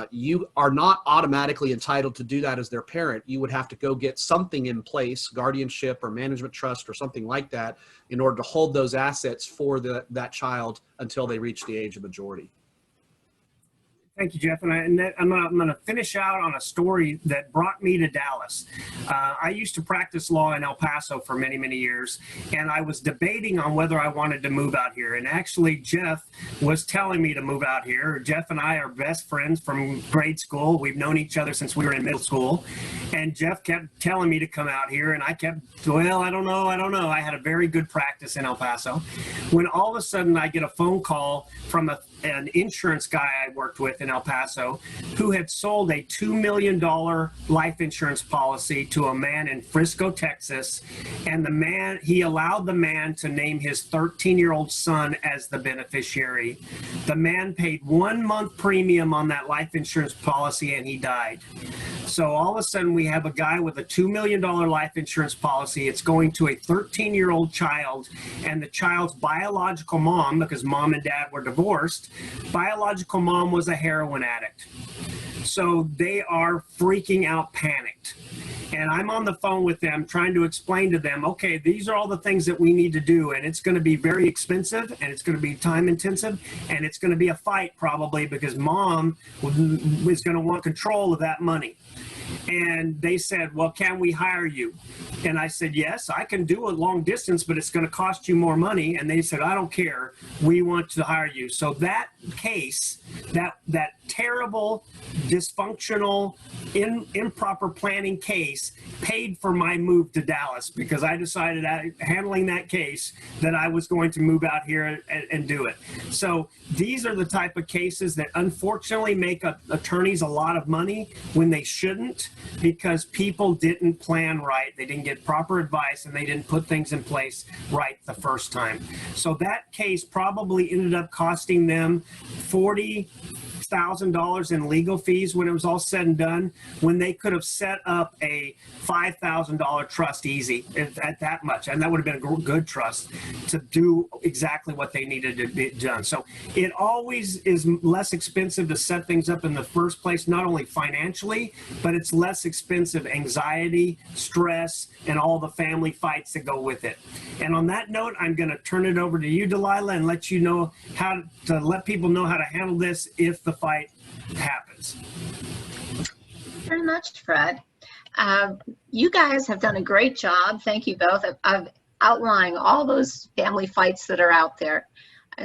You are not automatically entitled to do that as their parent. You would have to go get something in place, guardianship or management trust or something like that, in order to hold those assets for that child until they reach the age of majority. Thank you, Jeff. And I'm going to finish out on a story that brought me to Dallas. I used to practice law in El Paso for many, many years, and I was debating on whether I wanted to move out here. And actually, Jeff was telling me to move out here. Jeff and I are best friends from grade school. We've known each other since we were in middle school. And Jeff kept telling me to come out here, and I kept, well, I don't know. I had a very good practice in El Paso. When all of a sudden I get a phone call from an insurance guy I worked with in El Paso who had sold a $2 million life insurance policy to a man in Frisco, Texas. And he allowed the man to name his 13-year-old son as the beneficiary. The man paid 1 month premium on that life insurance policy and he died. So all of a sudden we have a guy with a $2 million life insurance policy. It's going to a 13-year-old child, and the child's biological mom, because mom and dad were divorced, biological mom was a heroin addict. So they are freaking out, panicked. And I'm on the phone with them trying to explain to them, okay, these are all the things that we need to do, and it's going to be very expensive, and it's going to be time intensive, and it's going to be a fight probably because mom is going to want control of that money. And they said, well, can we hire you? And I said, yes, I can do a long distance, but it's going to cost you more money. And they said, I don't care. We want to hire you. So that case, that terrible, dysfunctional, improper planning case paid for my move to Dallas because I decided handling that case that I was going to move out here and do it. So these are the type of cases that unfortunately make attorneys a lot of money when they shouldn't, because people didn't plan right. They didn't get proper advice and they didn't put things in place right the first time. So that case probably ended up costing them $40,000 in legal fees when it was all said and done, when they could have set up a $5,000 trust easy at that much. And that would have been a good trust to do exactly what they needed to be done. So it always is less expensive to set things up in the first place, not only financially, but it's less expensive anxiety, stress, and all the family fights that go with it. And on that note, I'm going to turn it over to you, DeLila, and let you know how to let people know how to handle this if the fight happens. Very much, Fred. You guys have done a great job. Thank you both of outlining all those family fights that are out there.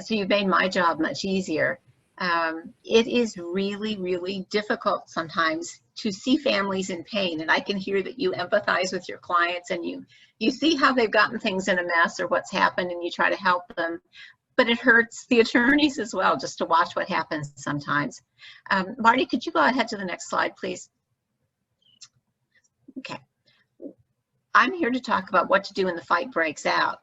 So you've made my job much easier. It is really, really difficult sometimes to see families in pain, and I can hear that you empathize with your clients and you see how they've gotten things in a mess or what's happened, and you try to help them. But it hurts the attorneys as well just to watch what happens sometimes. Marty, could you go ahead to the next slide, please? Okay. I'm here to talk about what to do when the fight breaks out.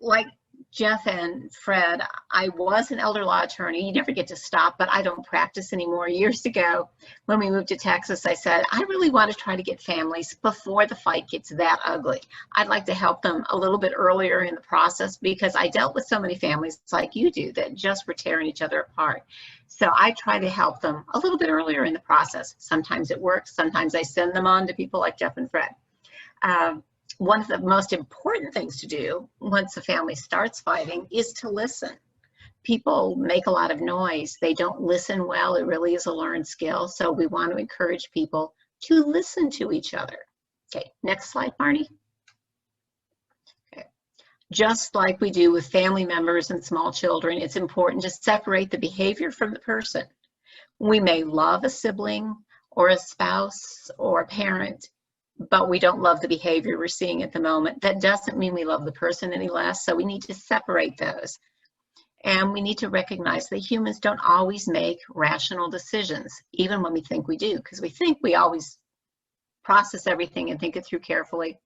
Like Jeff and Fred, I was an elder law attorney. You never get to stop, but I don't practice anymore. Years ago, when we moved to Texas, I said, I really want to try to get families before the fight gets that ugly. I'd like to help them a little bit earlier in the process because I dealt with so many families like you do that just were tearing each other apart. So I try to help them a little bit earlier in the process. Sometimes it works. Sometimes I send them on to people like Jeff and Fred. One of the most important things to do once a family starts fighting is to listen. People make a lot of noise. They don't listen well. It really is a learned skill. So we want to encourage people to listen to each other. Okay, next slide, Marty. Okay. Just like we do with family members and small children, it's important to separate the behavior from the person. We may love a sibling or a spouse or a parent, but we don't love the behavior we're seeing at the moment. That doesn't mean we love the person any less, so we need to separate those. And we need to recognize that humans don't always make rational decisions, even when we think we do, because we think we always process everything and think it through carefully.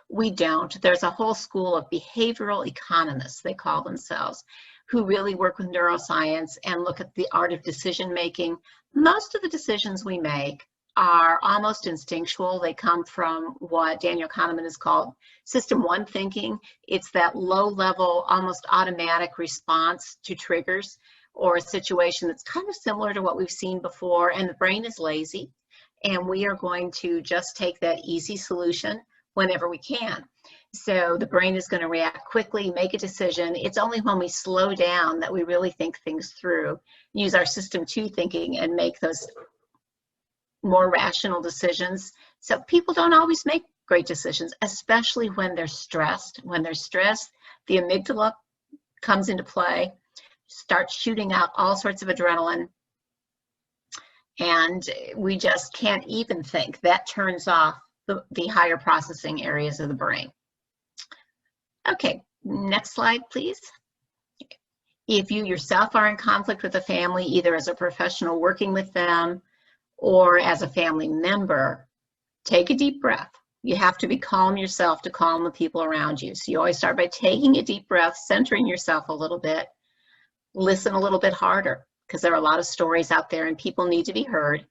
We don't. There's a whole school of behavioral economists, they call themselves, who really work with neuroscience and look at the art of decision making. Most of the decisions we make are almost instinctual. They come from what Daniel Kahneman has called system one thinking. It's that low level, almost automatic response to triggers or a situation that's kind of similar to what we've seen before. And the brain is lazy, and we are going to just take that easy solution whenever we can. So the brain is going to react quickly, make a decision. It's only when we slow down that we really think things through, use our system two thinking, and make those more rational decisions. So people don't always make great decisions, especially when they're stressed. When they're stressed, the amygdala comes into play, starts shooting out all sorts of adrenaline, and we just can't even think. That turns off the higher processing areas of the brain. Okay, next slide, please. If you yourself are in conflict with a family, either as a professional working with them or as a family member, take a deep breath. You have to be calm yourself to calm the people around you. So you always start by taking a deep breath, centering yourself a little bit, listen a little bit harder, because there are a lot of stories out there and people need to be heard.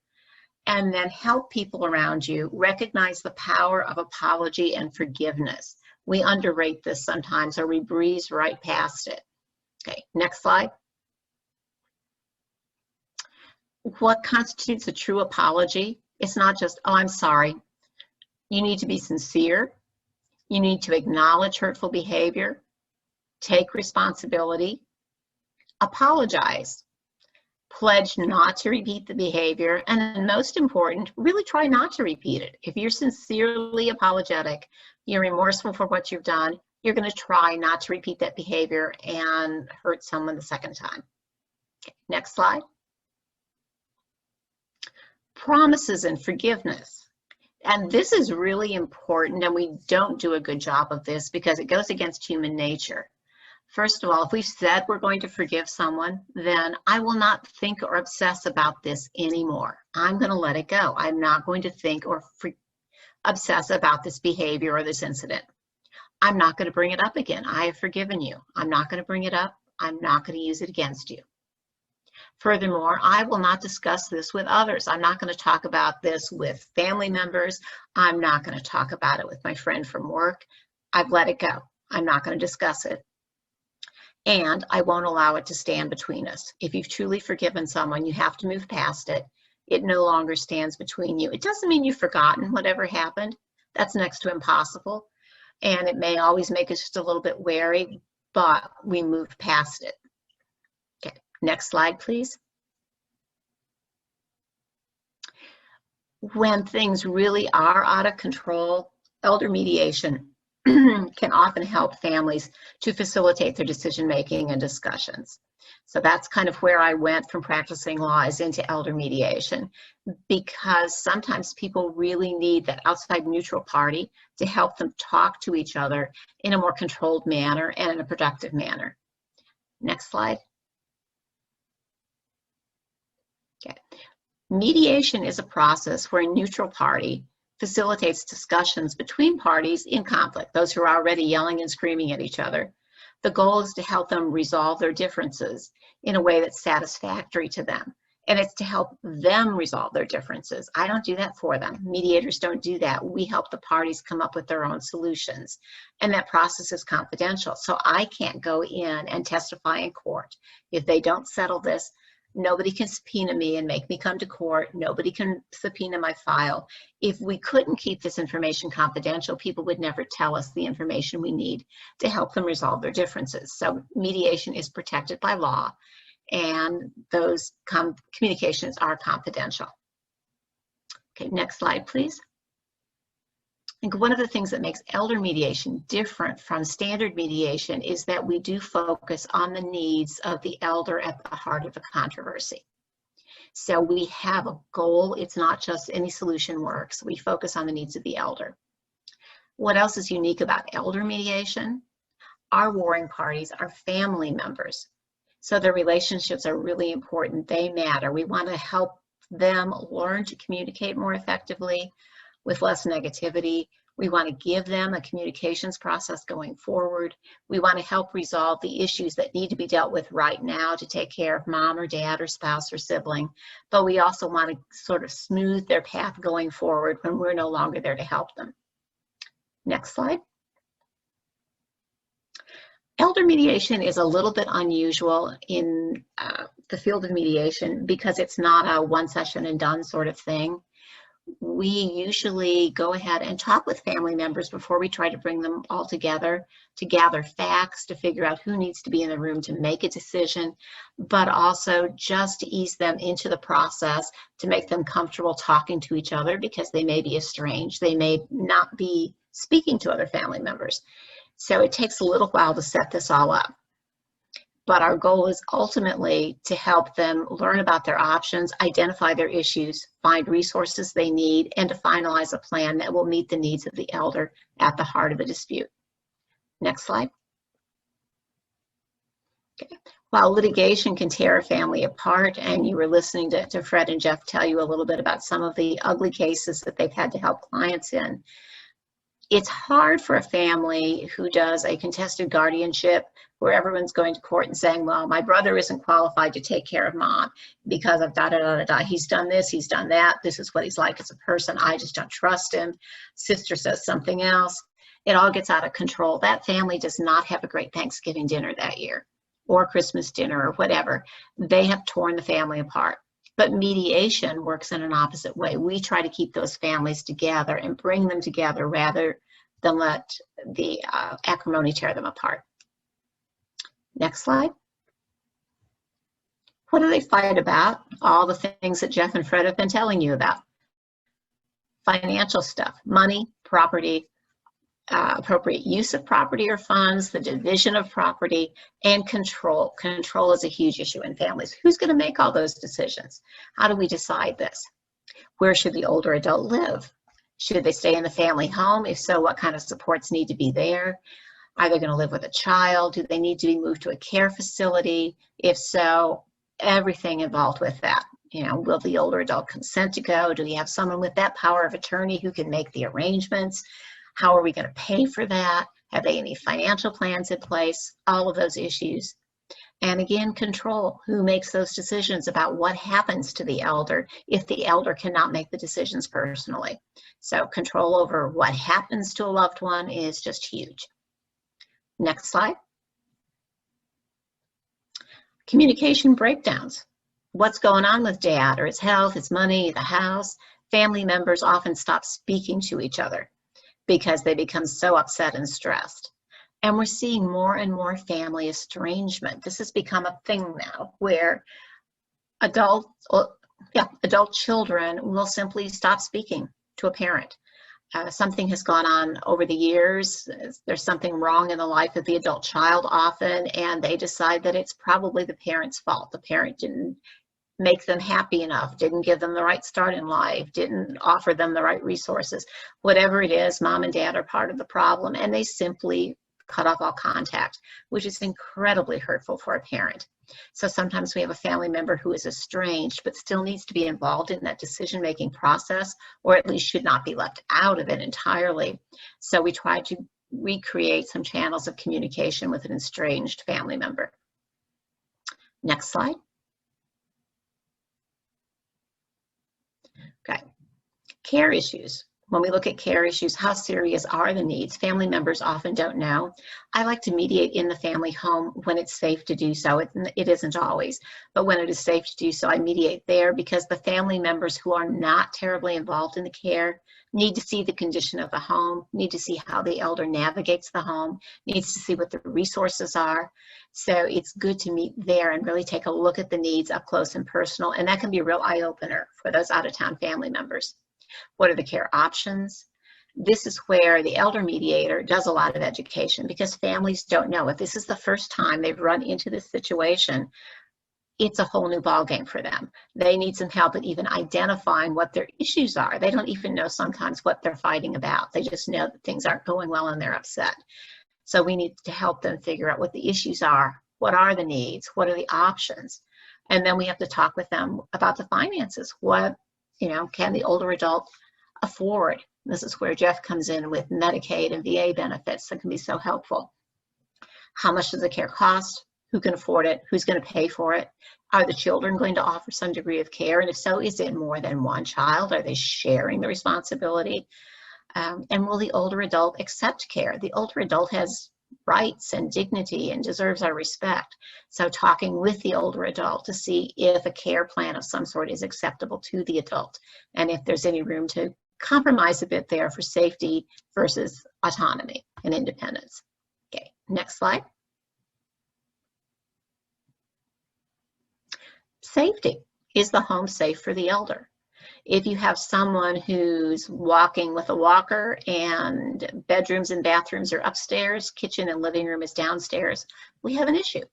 And then help people around you recognize the power of apology and forgiveness. We underrate this sometimes, or we breeze right past it. Okay, next slide. What constitutes a true apology? It's not just, oh, I'm sorry. You need to be sincere. You need to acknowledge hurtful behavior, take responsibility, apologize, pledge not to repeat the behavior, and then most important, really try not to repeat it. If you're sincerely apologetic, you're remorseful for what you've done, you're going to try not to repeat that behavior and hurt someone the second time. Okay, next slide. Promises and forgiveness. And this is really important, and we don't do a good job of this because it goes against human nature. First of all, if we've said we're going to forgive someone, then I will not think or obsess about this anymore. I'm going to let it go. I'm not going to think or obsess about this behavior or this incident. I'm not going to bring it up again. I have forgiven you. I'm not going to bring it up. I'm not going to use it against you. Furthermore, I will not discuss this with others. I'm not going to talk about this with family members. I'm not going to talk about it with my friend from work. I've let it go. I'm not going to discuss it. And I won't allow it to stand between us. If you've truly forgiven someone, you have to move past it. It no longer stands between you. It doesn't mean you've forgotten whatever happened. That's next to impossible. And it may always make us just a little bit wary, but we move past it. Okay, next slide, please. When things really are out of control, elder mediation can often help families to facilitate their decision-making and discussions. So that's kind of where I went from practicing law is into elder mediation, because sometimes people really need that outside neutral party to help them talk to each other in a more controlled manner and in a productive manner. Next slide. Okay. Mediation is a process where a neutral party facilitates discussions between parties in conflict, those who are already yelling and screaming at each other. The goal is to help them resolve their differences in a way that's satisfactory to them. And it's to help them resolve their differences. I don't do that for them. Mediators don't do that. We help the parties come up with their own solutions. And that process is confidential. So I can't go in and testify in court. If they don't settle this, nobody can subpoena me and make me come to court. Nobody can subpoena my file. If we couldn't keep this information confidential, people would never tell us the information we need to help them resolve their differences. So mediation is protected by law, and those communications are confidential. Okay, next slide, please. I think one of the things that makes elder mediation different from standard mediation is that we do focus on the needs of the elder at the heart of the controversy. So we have a goal. It's not just any solution works. We focus on the needs of the elder. What else is unique about elder mediation? Our warring parties are family members. So their relationships are really important. They matter. We want to help them learn to communicate more effectively with less negativity. We want to give them a communications process going forward. We want to help resolve the issues that need to be dealt with right now to take care of mom or dad or spouse or sibling. But we also want to sort of smooth their path going forward when we're no longer there to help them. Next slide. Elder mediation is a little bit unusual in the field of mediation because it's not a one session and done sort of thing. We usually go ahead and talk with family members before we try to bring them all together to gather facts, to figure out who needs to be in the room to make a decision, but also just to ease them into the process to make them comfortable talking to each other because they may be estranged. They may not be speaking to other family members. So it takes a little while to set this all up. But our goal is ultimately to help them learn about their options, identify their issues, find resources they need, and to finalize a plan that will meet the needs of the elder at the heart of the dispute. Next slide. Okay. While litigation can tear a family apart, and you were listening to Fred and Jeff tell you a little bit about some of the ugly cases that they've had to help clients in, it's hard for a family who does a contested guardianship where everyone's going to court and saying, well, my brother isn't qualified to take care of mom because of da-da-da-da-da. He's done this, he's done that. This is what he's like as a person. I just don't trust him. Sister says something else. It all gets out of control. That family does not have a great Thanksgiving dinner that year or Christmas dinner or whatever. They have torn the family apart. But mediation works in an opposite way. We try to keep those families together and bring them together rather than let the acrimony tear them apart. Next slide. What do they fight about? All the things that Jeff and Fred have been telling you about. Financial stuff, money, property, appropriate use of property or funds, the division of property, and control. Control is a huge issue in families. Who's going to make all those decisions? How do we decide this? Where should the older adult live? Should they stay in the family home? If so, what kind of supports need to be there? Are they going to live with a child? Do they need to be moved to a care facility? If so, everything involved with that. You know, will the older adult consent to go? Do we have someone with that power of attorney who can make the arrangements? How are we going to pay for that? Have they any financial plans in place? All of those issues. And again, control. Who makes those decisions about what happens to the elder if the elder cannot make the decisions personally? So control over what happens to a loved one is just huge. Next slide. Communication breakdowns. What's going on with dad or his health, his money, the house? Family members often stop speaking to each other because they become so upset and stressed. And we're seeing more and more family estrangement. This has become a thing now where adult children will simply stop speaking to a parent. Something has gone on over the years. There's something wrong in the life of the adult child often, and they decide that it's probably the parent's fault. The parent didn't make them happy enough, didn't give them the right start in life, didn't offer them the right resources. Whatever it is, mom and dad are part of the problem, and they simply cut off all contact, which is incredibly hurtful for a parent. So sometimes we have a family member who is estranged, but still needs to be involved in that decision-making process, or at least should not be left out of it entirely. So we try to recreate some channels of communication with an estranged family member. Next slide. Okay, care issues. When we look at care issues, how serious are the needs? Family members often don't know. I like to mediate in the family home when it's safe to do so. It isn't always, but when it is safe to do so, I mediate there because the family members who are not terribly involved in the care need to see the condition of the home, need to see how the elder navigates the home, needs to see what the resources are. So it's good to meet there and really take a look at the needs up close and personal, and that can be a real eye-opener for those out-of-town family members. What are the care options? This is where the elder mediator does a lot of education because families don't know. If this is the first time they've run into this situation, it's a whole new ballgame for them. They need some help at even identifying what their issues are. They don't even know sometimes what they're fighting about. They just know that things aren't going well and they're upset. So we need to help them figure out what the issues are, what are the needs, what are the options, and then we have to talk with them about the finances. What, can the older adult afford? This is where Jeff comes in with Medicaid and VA benefits that can be so helpful. How much does the care cost? Who can afford it? Who's going to pay for it? Are the children going to offer some degree of care? And if so, is it more than one child? Are they sharing the responsibility? And will the older adult accept care? The older adult has rights and dignity and deserves our respect. So talking with the older adult to see if a care plan of some sort is acceptable to the adult and if there's any room to compromise a bit there for safety versus autonomy and independence. Okay, next slide. Safety. Is the home safe for the elder? If you have someone who's walking with a walker and bedrooms and bathrooms are upstairs, kitchen and living room is downstairs, we have an issue.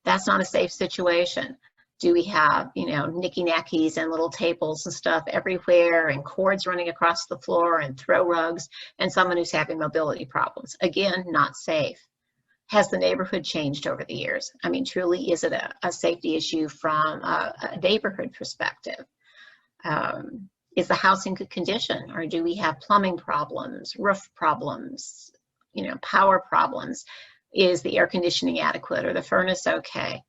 That's not a safe situation. Do we have, knicky-knackies and little tables and stuff everywhere and cords running across the floor and throw rugs and someone who's having mobility problems? Again, not safe. Has the neighborhood changed over the years? I mean, truly, is it a safety issue from a neighborhood perspective? Is the house in good condition, or do we have plumbing problems, roof problems, power problems? Is the air conditioning adequate or the furnace okay?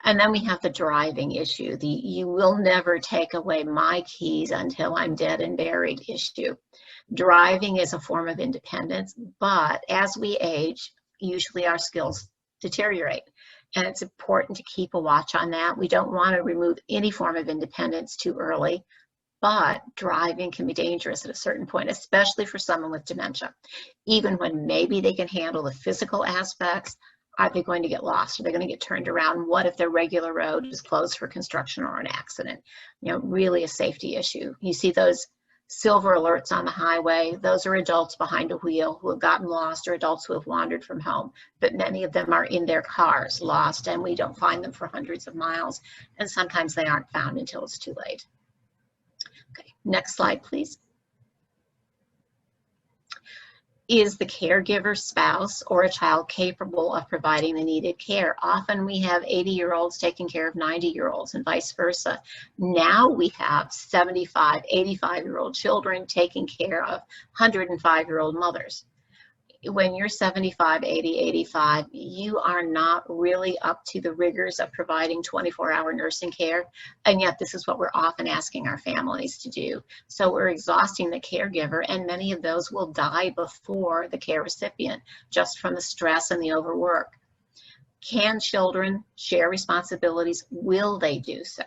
And then we have the driving issue, the you will never take away my keys until I'm dead and buried issue. Driving is a form of independence, but as we age, usually our skills deteriorate. And it's important to keep a watch on that. We don't want to remove any form of independence too early, but driving can be dangerous at a certain point, especially for someone with dementia. Even when maybe they can handle the physical aspects, are they going to get lost? Are they going to get turned around? What if their regular road is closed for construction or an accident? Really a safety issue. You see those silver alerts on the highway, those are adults behind a wheel who have gotten lost or adults who have wandered from home, but many of them are in their cars lost, and we don't find them for hundreds of miles, and sometimes they aren't found until it's too late. Okay, next slide, please. Is the caregiver spouse or a child capable of providing the needed care? Often we have 80-year-olds taking care of 90-year-olds and vice versa. Now we have 75, 85-year-old children taking care of 105-year-old mothers. When you're 75, 80, 85, you are not really up to the rigors of providing 24-hour nursing care, and yet this is what we're often asking our families to do. So we're exhausting the caregiver, and many of those will die before the care recipient, just from the stress and the overwork. Can children share responsibilities? Will they do so?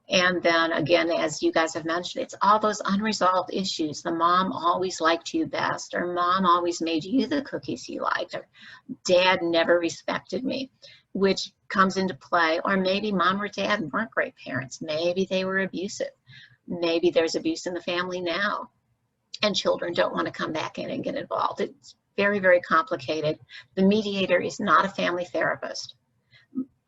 And then again, as you guys have mentioned, it's all those unresolved issues. The mom always liked you best, or mom always made you the cookies you liked, or dad never respected me, which comes into play. Or maybe mom or dad weren't great parents. Maybe they were abusive. Maybe there's abuse in the family now, and children don't want to come back in and get involved. It's very, very complicated. The mediator is not a family therapist.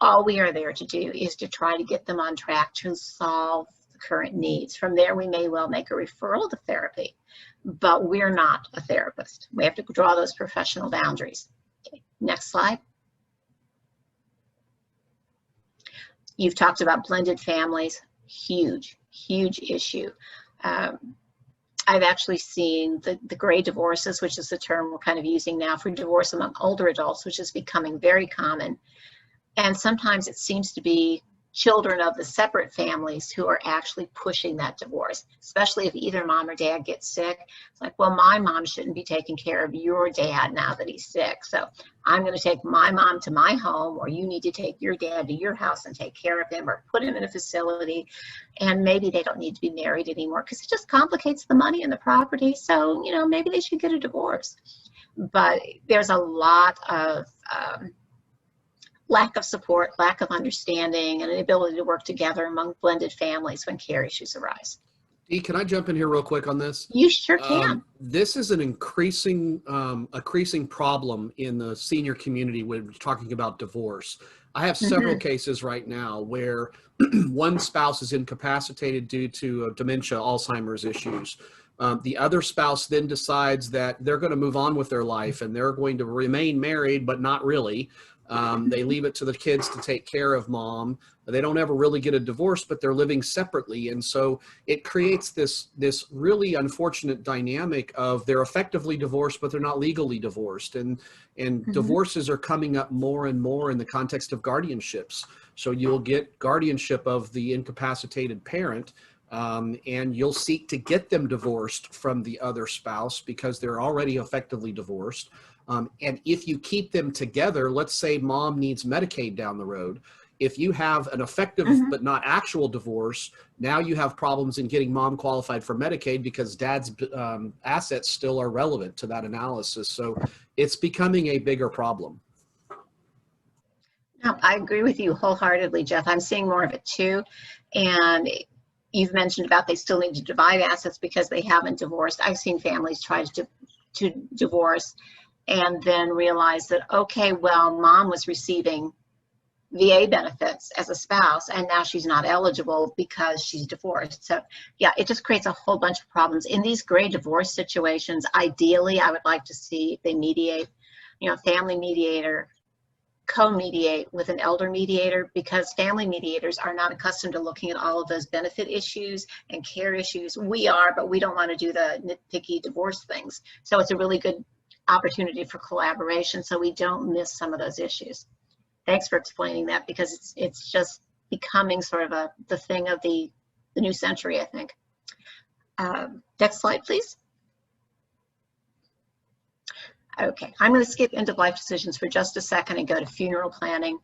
All we are there to do is to try to get them on track to solve the current needs. From there, we may well make a referral to therapy, but we're not a therapist. We have to draw those professional boundaries. Okay, next slide. You've talked about blended families, huge, huge issue. I've actually seen the gray divorces, which is the term we're kind of using now for divorce among older adults, which is becoming very common. And sometimes it seems to be children of the separate families who are actually pushing that divorce, especially if either mom or dad gets sick. It's like, well, my mom shouldn't be taking care of your dad now that he's sick. So I'm going to take my mom to my home, or you need to take your dad to your house and take care of him, or put him in a facility. And maybe they don't need to be married anymore because it just complicates the money and the property. So, maybe they should get a divorce. But there's a lot of lack of support, lack of understanding, and an ability to work together among blended families when care issues arise. Dee, can I jump in here real quick on this? You sure can. This is an increasing problem in the senior community when we're talking about divorce. I have several cases right now where one spouse is incapacitated due to dementia, Alzheimer's issues. The other spouse then decides that they're going to move on with their life and they're going to remain married, but not really. They leave it to the kids to take care of mom. They don't ever really get a divorce, but they're living separately. And so it creates this really unfortunate dynamic of they're effectively divorced, but they're not legally divorced. And divorces are coming up more and more in the context of guardianships. So you'll get guardianship of the incapacitated parent, and you'll seek to get them divorced from the other spouse because they're already effectively divorced. And if you keep them together, let's say mom needs Medicaid down the road. If you have an effective but not actual divorce, now you have problems in getting mom qualified for Medicaid because dad's assets still are relevant to that analysis. So it's becoming a bigger problem. No, I agree with you wholeheartedly, Jeff. I'm seeing more of it too. And you've mentioned about they still need to divide assets because they haven't divorced. I've seen families try to divorce and then realize that, okay, well, mom was receiving VA benefits as a spouse, and now she's not eligible because she's divorced. So yeah, it just creates a whole bunch of problems. In these gray divorce situations, ideally, I would like to see if they mediate, family mediator, co-mediate with an elder mediator, because family mediators are not accustomed to looking at all of those benefit issues and care issues. We are, but we don't want to do the nitpicky divorce things. So it's a really good opportunity for collaboration so we don't miss some of those issues. Thanks for explaining that, because it's just becoming sort of the thing of the new century, I think. Next slide, please. Okay, I'm going to skip end-of-life decisions for just a second and go to funeral planning.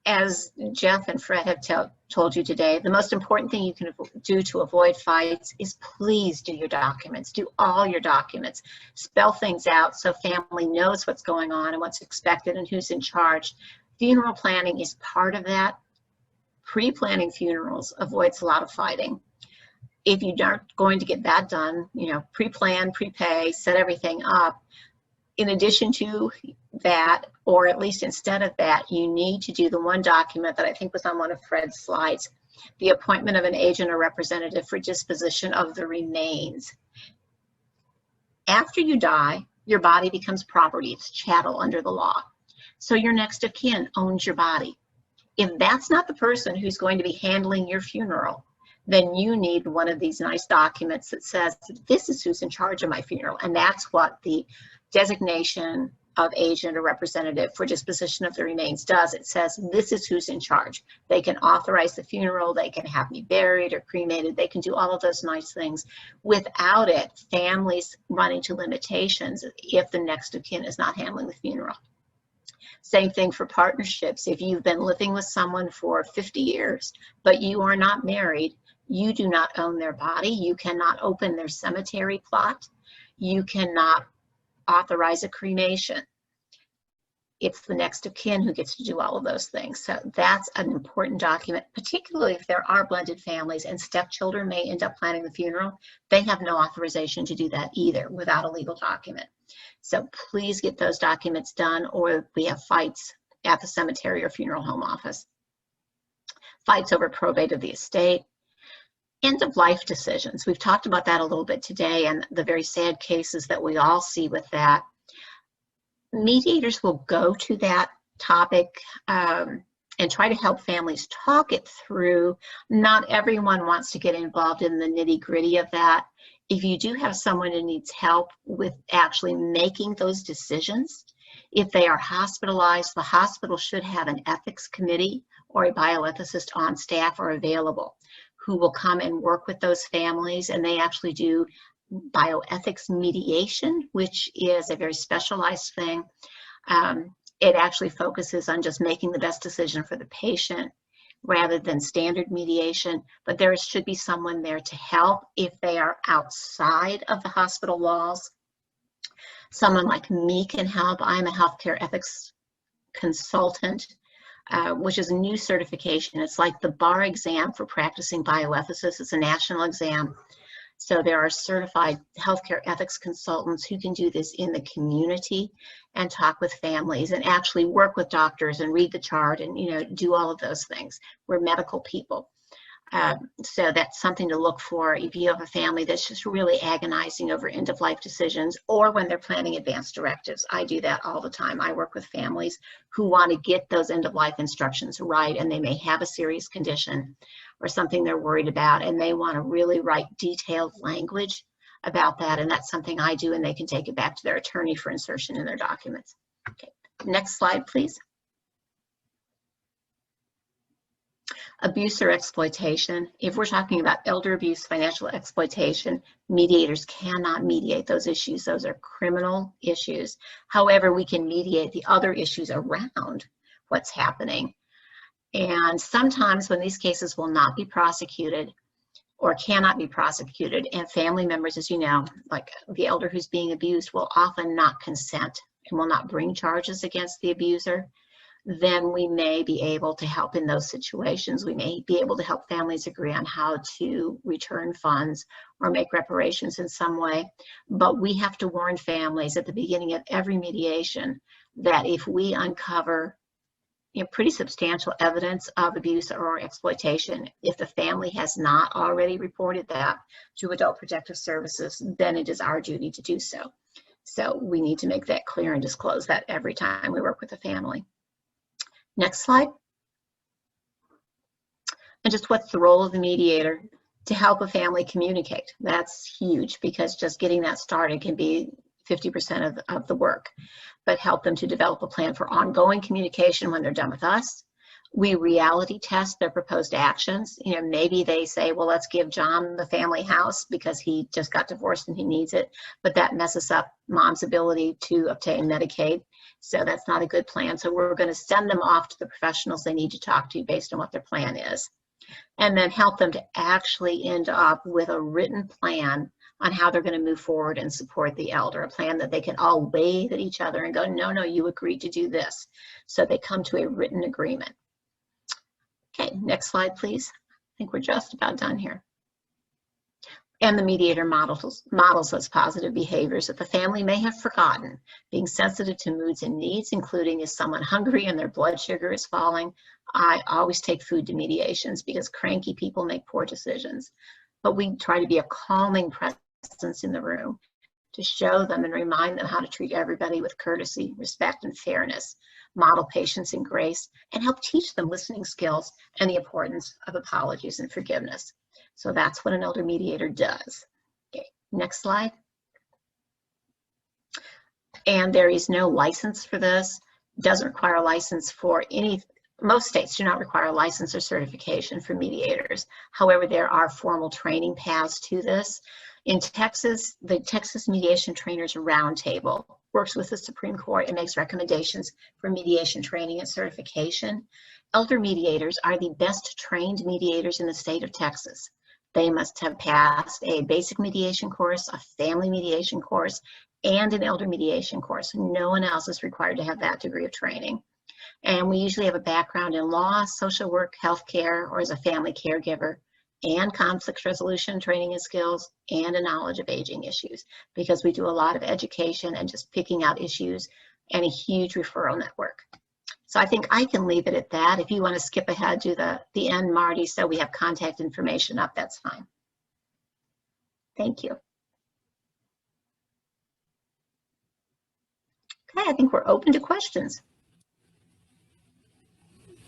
As Jeff and Fred have told you today, the most important thing you can do to avoid fights is please do your documents. Do all your documents. Spell things out so family knows what's going on and what's expected and who's in charge. Funeral planning is part of that. Pre-planning funerals avoids a lot of fighting. If you aren't going to get that done, pre-plan, prepay, set everything up. In addition to that, or at least instead of that, you need to do the one document that I think was on one of Fred's slides, the appointment of an agent or representative for disposition of the remains. After you die, your body becomes property. It's chattel under the law. So your next of kin owns your body. If that's not the person who's going to be handling your funeral, then you need one of these nice documents that says, this is who's in charge of my funeral. And that's what the designation of agent or representative for disposition of the remains does. It says, this is who's in charge. They can authorize the funeral, they can have me buried or cremated, they can do all of those nice things. Without it, families run into limitations if the next of kin is not handling the funeral. Same thing for partnerships. If you've been living with someone for 50 years, but you are not married, you do not own their body. You cannot open their cemetery plot. You cannot authorize a cremation. It's the next of kin who gets to do all of those things. So that's an important document, particularly if there are blended families and stepchildren may end up planning the funeral. They have no authorization to do that either without a legal document. So please get those documents done, or we have fights at the cemetery or funeral home office. Fights over probate of the estate. End of life decisions. We've talked about that a little bit today and the very sad cases that we all see with that. Mediators will go to that topic and try to help families talk it through. Not everyone wants to get involved in the nitty-gritty of that. If you do have someone who needs help with actually making those decisions, if they are hospitalized, the hospital should have an ethics committee or a bioethicist on staff or available who will come and work with those families, and they actually do bioethics mediation, which is a very specialized thing. It actually focuses on just making the best decision for the patient rather than standard mediation, but there should be someone there to help if they are outside of the hospital walls. Someone like me can help. I'm a healthcare ethics consultant, which is a new certification. It's like the bar exam for practicing bioethicists. It's a national exam. So there are certified healthcare ethics consultants who can do this in the community and talk with families and actually work with doctors and read the chart and do all of those things. We're medical people. So that's something to look for if you have a family that's just really agonizing over end-of-life decisions or when they're planning advance directives. I do that all the time. I work with families who want to get those end-of-life instructions right, and they may have a serious condition or something they're worried about, and they want to really write detailed language about that, and that's something I do, and they can take it back to their attorney for insertion in their documents. Okay, next slide, please. Abuse or exploitation. If we're talking about elder abuse, financial exploitation, mediators cannot mediate those issues. Those are criminal issues. However, we can mediate the other issues around what's happening. And sometimes when these cases will not be prosecuted or cannot be prosecuted, and family members, as you know, like the elder who's being abused, will often not consent and will not bring charges against the abuser, then we may be able to help in those situations. We may be able to help families agree on how to return funds or make reparations in some way. But we have to warn families at the beginning of every mediation that if we uncover pretty substantial evidence of abuse or exploitation, if the family has not already reported that to Adult Protective Services, then it is our duty to do so. So we need to make that clear and disclose that every time we work with a family. Next slide. And just what's the role of the mediator? To help a family communicate. That's huge, because just getting that started can be 50% of the work, but help them to develop a plan for ongoing communication when they're done with us, We reality test their proposed actions. You know, maybe they say, well, let's give John the family house because he just got divorced and he needs it, but that messes up mom's ability to obtain Medicaid. So that's not a good plan. So we're going to send them off to the professionals they need to talk to based on what their plan is, and then help them to actually end up with a written plan on how they're going to move forward and support the elder, a plan that they can all wave at each other and go, no, no, you agreed to do this. So they come to a written agreement. Okay, next slide, please. I think we're just about done here. And the mediator models those positive behaviors that the family may have forgotten, being sensitive to moods and needs, including is someone hungry and their blood sugar is falling. I always take food to mediations because cranky people make poor decisions. But we try to be a calming presence in the room to show them and remind them how to treat everybody with courtesy, respect, and fairness, model patience and grace, and help teach them listening skills and the importance of apologies and forgiveness. So that's what an elder mediator does. Okay, next slide. And there is no license for this. Doesn't require a license for any, most states do not require a license or certification for mediators. However, there are formal training paths to this. In Texas, the Texas Mediation Trainers Roundtable works with the Supreme Court and makes recommendations for mediation training and certification. Elder mediators are the best trained mediators in the state of Texas. They must have passed a basic mediation course, a family mediation course, and an elder mediation course. No one else is required to have that degree of training. And we usually have a background in law, social work, healthcare, or as a family caregiver, and conflict resolution training and skills, and a knowledge of aging issues, because we do a lot of education and just picking out issues and a huge referral network. So I think I can leave it at that. If you want to skip ahead to the end, Marty, so we have contact information up, that's fine. Thank you. Okay, I think we're open to questions.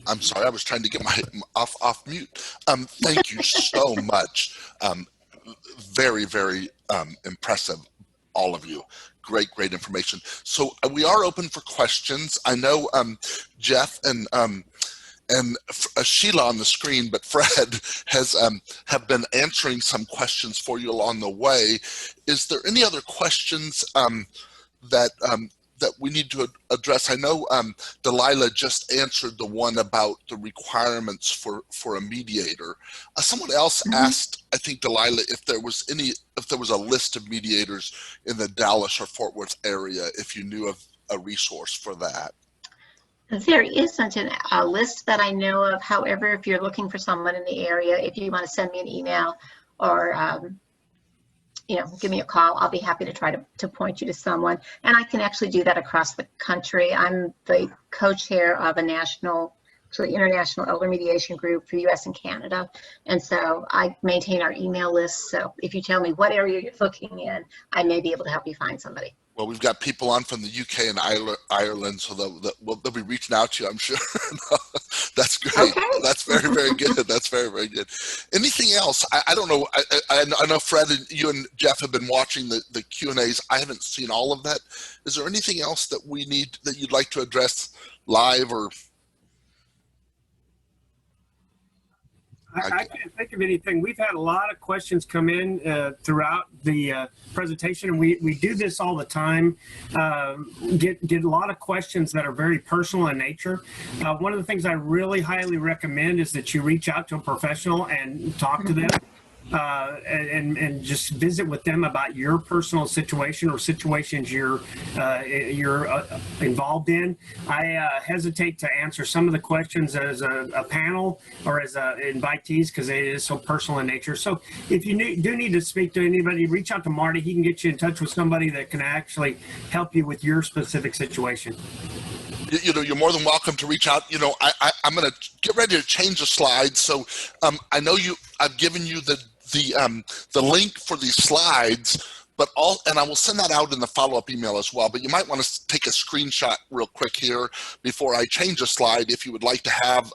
I'm sorry, I was trying to get my off mute. Thank you so much. Very, very impressive, all of you. Great information. So we are open for questions. I know Jeff and Sheila on the screen, but Fred has have been answering some questions for you along the way. Is there any other questions that we need to address? I know DeLila just answered the one about the requirements for a mediator. Someone else asked, I think, DeLila, if there was a list of mediators in the Dallas or Fort Worth area, if you knew of a resource for that. There isn't a list that I know of. However, if you're looking for someone in the area, if you want to send me an email or give me a call, I'll be happy to try to point you to someone. And I can actually do that across the country. I'm the co-chair of a international elder mediation group for US and Canada. And so I maintain our email list. So if you tell me what area you're looking in, I may be able to help you find somebody. Well, we've got people on from the UK and Ireland, so they'll be reaching out to you, I'm sure. That's great. Okay. That's very, very good. That's very, very good. Anything else? I don't know. I know Fred and you and Jeff have been watching the Q&As. I haven't seen all of that. Is there anything else that we need that you'd like to address live or? I can't think of anything. We've had a lot of questions come in throughout the presentation, and we do this all the time. Get a lot of questions that are very personal in nature. One of the things I really highly recommend is that you reach out to a professional and talk to them. And just visit with them about your personal situation or situations you're involved in. I hesitate to answer some of the questions as a panel or as invitees because it is so personal in nature. So if you do need to speak to anybody, reach out to Marty. He can get you in touch with somebody that can actually help you with your specific situation. You're more than welcome to reach out. I'm going to get ready to change the slides. So I know I've given you the link for these slides, and I will send that out in the follow-up email as well. But you might want to take a screenshot real quick here before I change a slide if you would like to have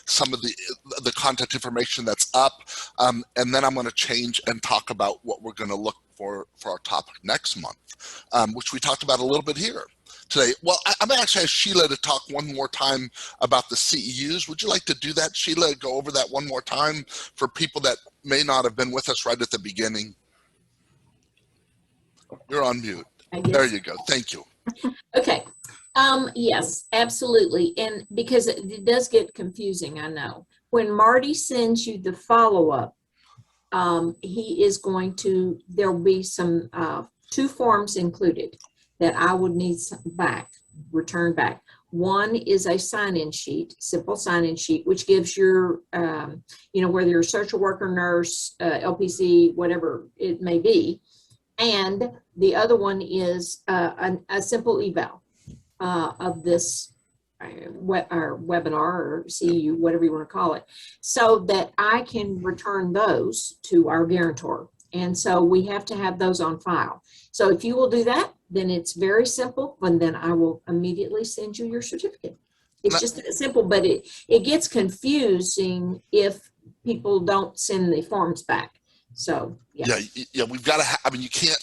some of the contact information that's up. And then I'm going to change and talk about what we're going to look for our topic next month, which we talked about a little bit here. today. Well, I'm going to actually ask Sheila to talk one more time about the CEUs. Would you like to do that, Sheila? Go over that one more time for people that may not have been with us right at the beginning. You're on mute. There you go. Thank you. Okay. Yes, absolutely. And because it does get confusing, I know. When Marty sends you the follow-up, he is going to, there'll be some 2 forms included that I would need back, return back. One is a sign-in sheet, simple sign-in sheet, which gives your, you know, whether you're a social worker, nurse, LPC, whatever it may be. And the other one is a simple eval of this webinar or CEU, whatever you want to call it, so that I can return those to our guarantor. And so we have to have those on file. So if you will do that, then it's very simple, and then I will immediately send you your certificate. It's just that simple, but it gets confusing if people don't send the forms back. So yeah, we've got to. I mean, you can't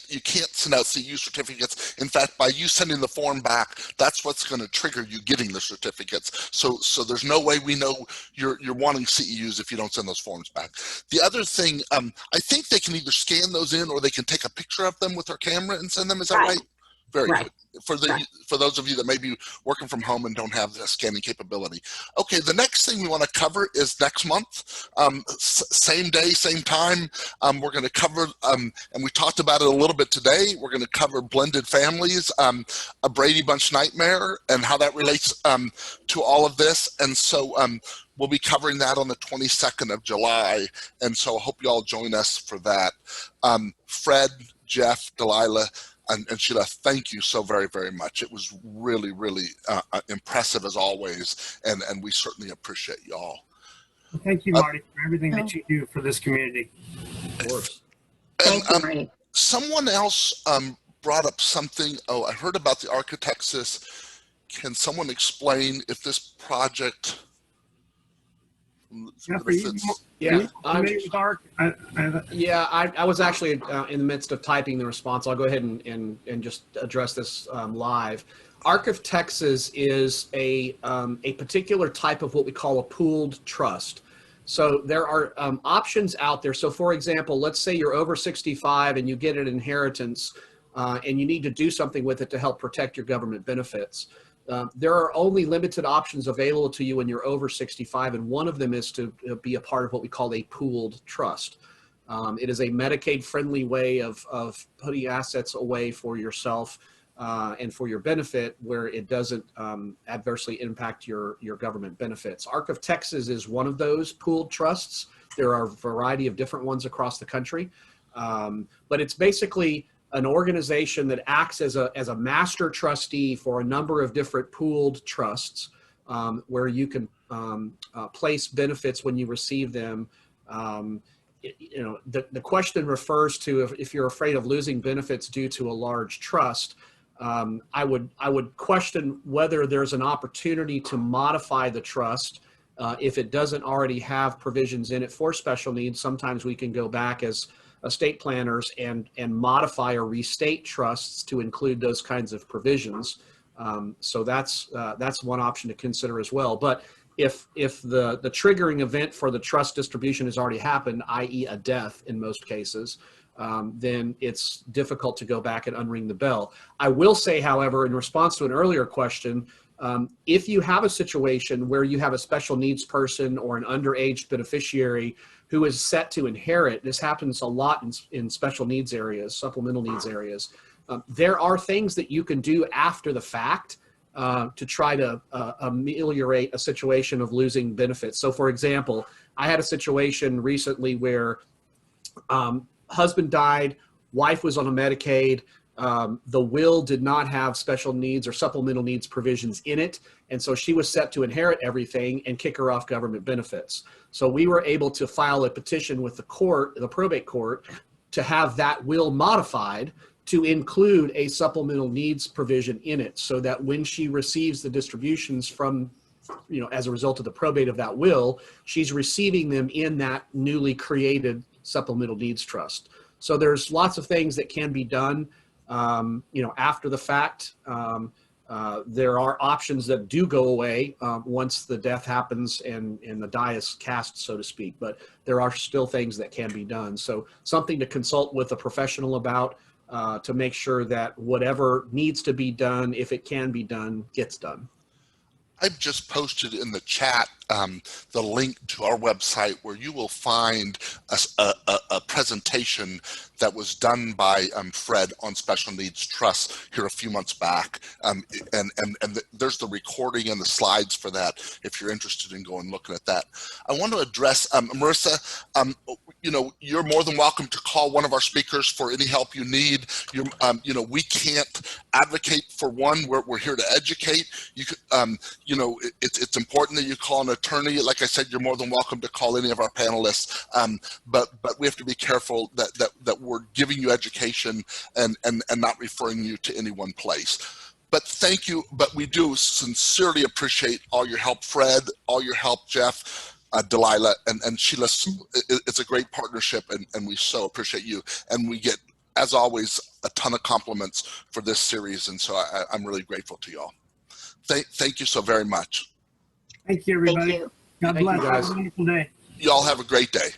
send out CEU certificates. In fact, by you sending the form back, that's what's going to trigger you getting the certificates. So there's no way we know you're wanting CEUs if you don't send those forms back. The other thing, I think they can either scan those in or they can take a picture of them with their camera and send them. Is that right? Very good. For those of you that may be working from home and don't have the scanning capability. Okay, the next thing we want to cover is next month, same day, same time. We're going to cover, and we talked about it a little bit today, we're going to cover blended families, a Brady Bunch nightmare, and how that relates to all of this. And so we'll be covering that on the 22nd of July. And so I hope you all join us for that. Fred, Jeff, DeLila, and Sheila, thank you so very, very much. It was really, really impressive as always, and we certainly appreciate you all. Well, thank you, Marty, for everything that you do for this community. Of course. Thank you, Marty. Someone else brought up something. Oh, I heard about the Architects. Can someone explain if this project? Yeah, I was actually in the midst of typing the response. I'll go ahead and just address this live. Architects is a particular type of what we call a pooled trust. So there are options out there. So for example, let's say you're over 65 and you get an inheritance and you need to do something with it to help protect your government benefits. There are only limited options available to you when you're over 65, and one of them is to be a part of what we call a pooled trust. It is a Medicaid-friendly way of putting assets away for yourself and for your benefit, where it doesn't adversely impact your government benefits. Arc of Texas is one of those pooled trusts. There are a variety of different ones across the country, but it's basically an organization that acts as a master trustee for a number of different pooled trusts, where you can place benefits when you receive them. You know, the question refers to if you're afraid of losing benefits due to a large trust. I would question whether there's an opportunity to modify the trust if it doesn't already have provisions in it for special needs. Sometimes we can go back as estate planners and modify or restate trusts to include those kinds of provisions. So that's one option to consider as well. But if the triggering event for the trust distribution has already happened, i.e. a death in most cases, then it's difficult to go back and unring the bell. I will say, however, in response to an earlier question, if you have a situation where you have a special needs person or an underage beneficiary who is set to inherit, this happens a lot in special needs areas, supplemental needs areas, there are things that you can do after the fact to try to ameliorate a situation of losing benefits. So for example, I had a situation recently where husband died, wife was on a Medicaid, the will did not have special needs or supplemental needs provisions in it. And so she was set to inherit everything and kick her off government benefits. So we were able to file a petition with the court, the probate court, to have that will modified to include a supplemental needs provision in it, so that when she receives the distributions from, you know, as a result of the probate of that will, she's receiving them in that newly created supplemental needs trust. So there's lots of things that can be done, you know, after the fact. There are options that do go away once the death happens and the die is cast, so to speak, but there are still things that can be done. So something to consult with a professional about to make sure that whatever needs to be done, if it can be done, gets done. I've just posted in the chat the link to our website where you will find a presentation that was done by Fred on special needs trusts here a few months back. And there's the recording and the slides for that if you're interested in going looking at that. I want to address, Marissa, you know, you're more than welcome to call one of our speakers for any help you need. You know, we can't advocate for one. We're here to educate. You could, you know, it's important that you call an attorney. Like I said, you're more than welcome to call any of our panelists. But we have to be careful that we're giving you education and not referring you to any one place. But thank you. But we do sincerely appreciate all your help, Fred, all your help, Jeff, DeLila, and Sheila. It's a great partnership, and we so appreciate you. And we get, as always, a ton of compliments for this series, and so I'm really grateful to y'all. Thank you so very much. Thank you, everybody. Thank you. God Thank you, bless. guys. Have a wonderful day. Y'all have a great day.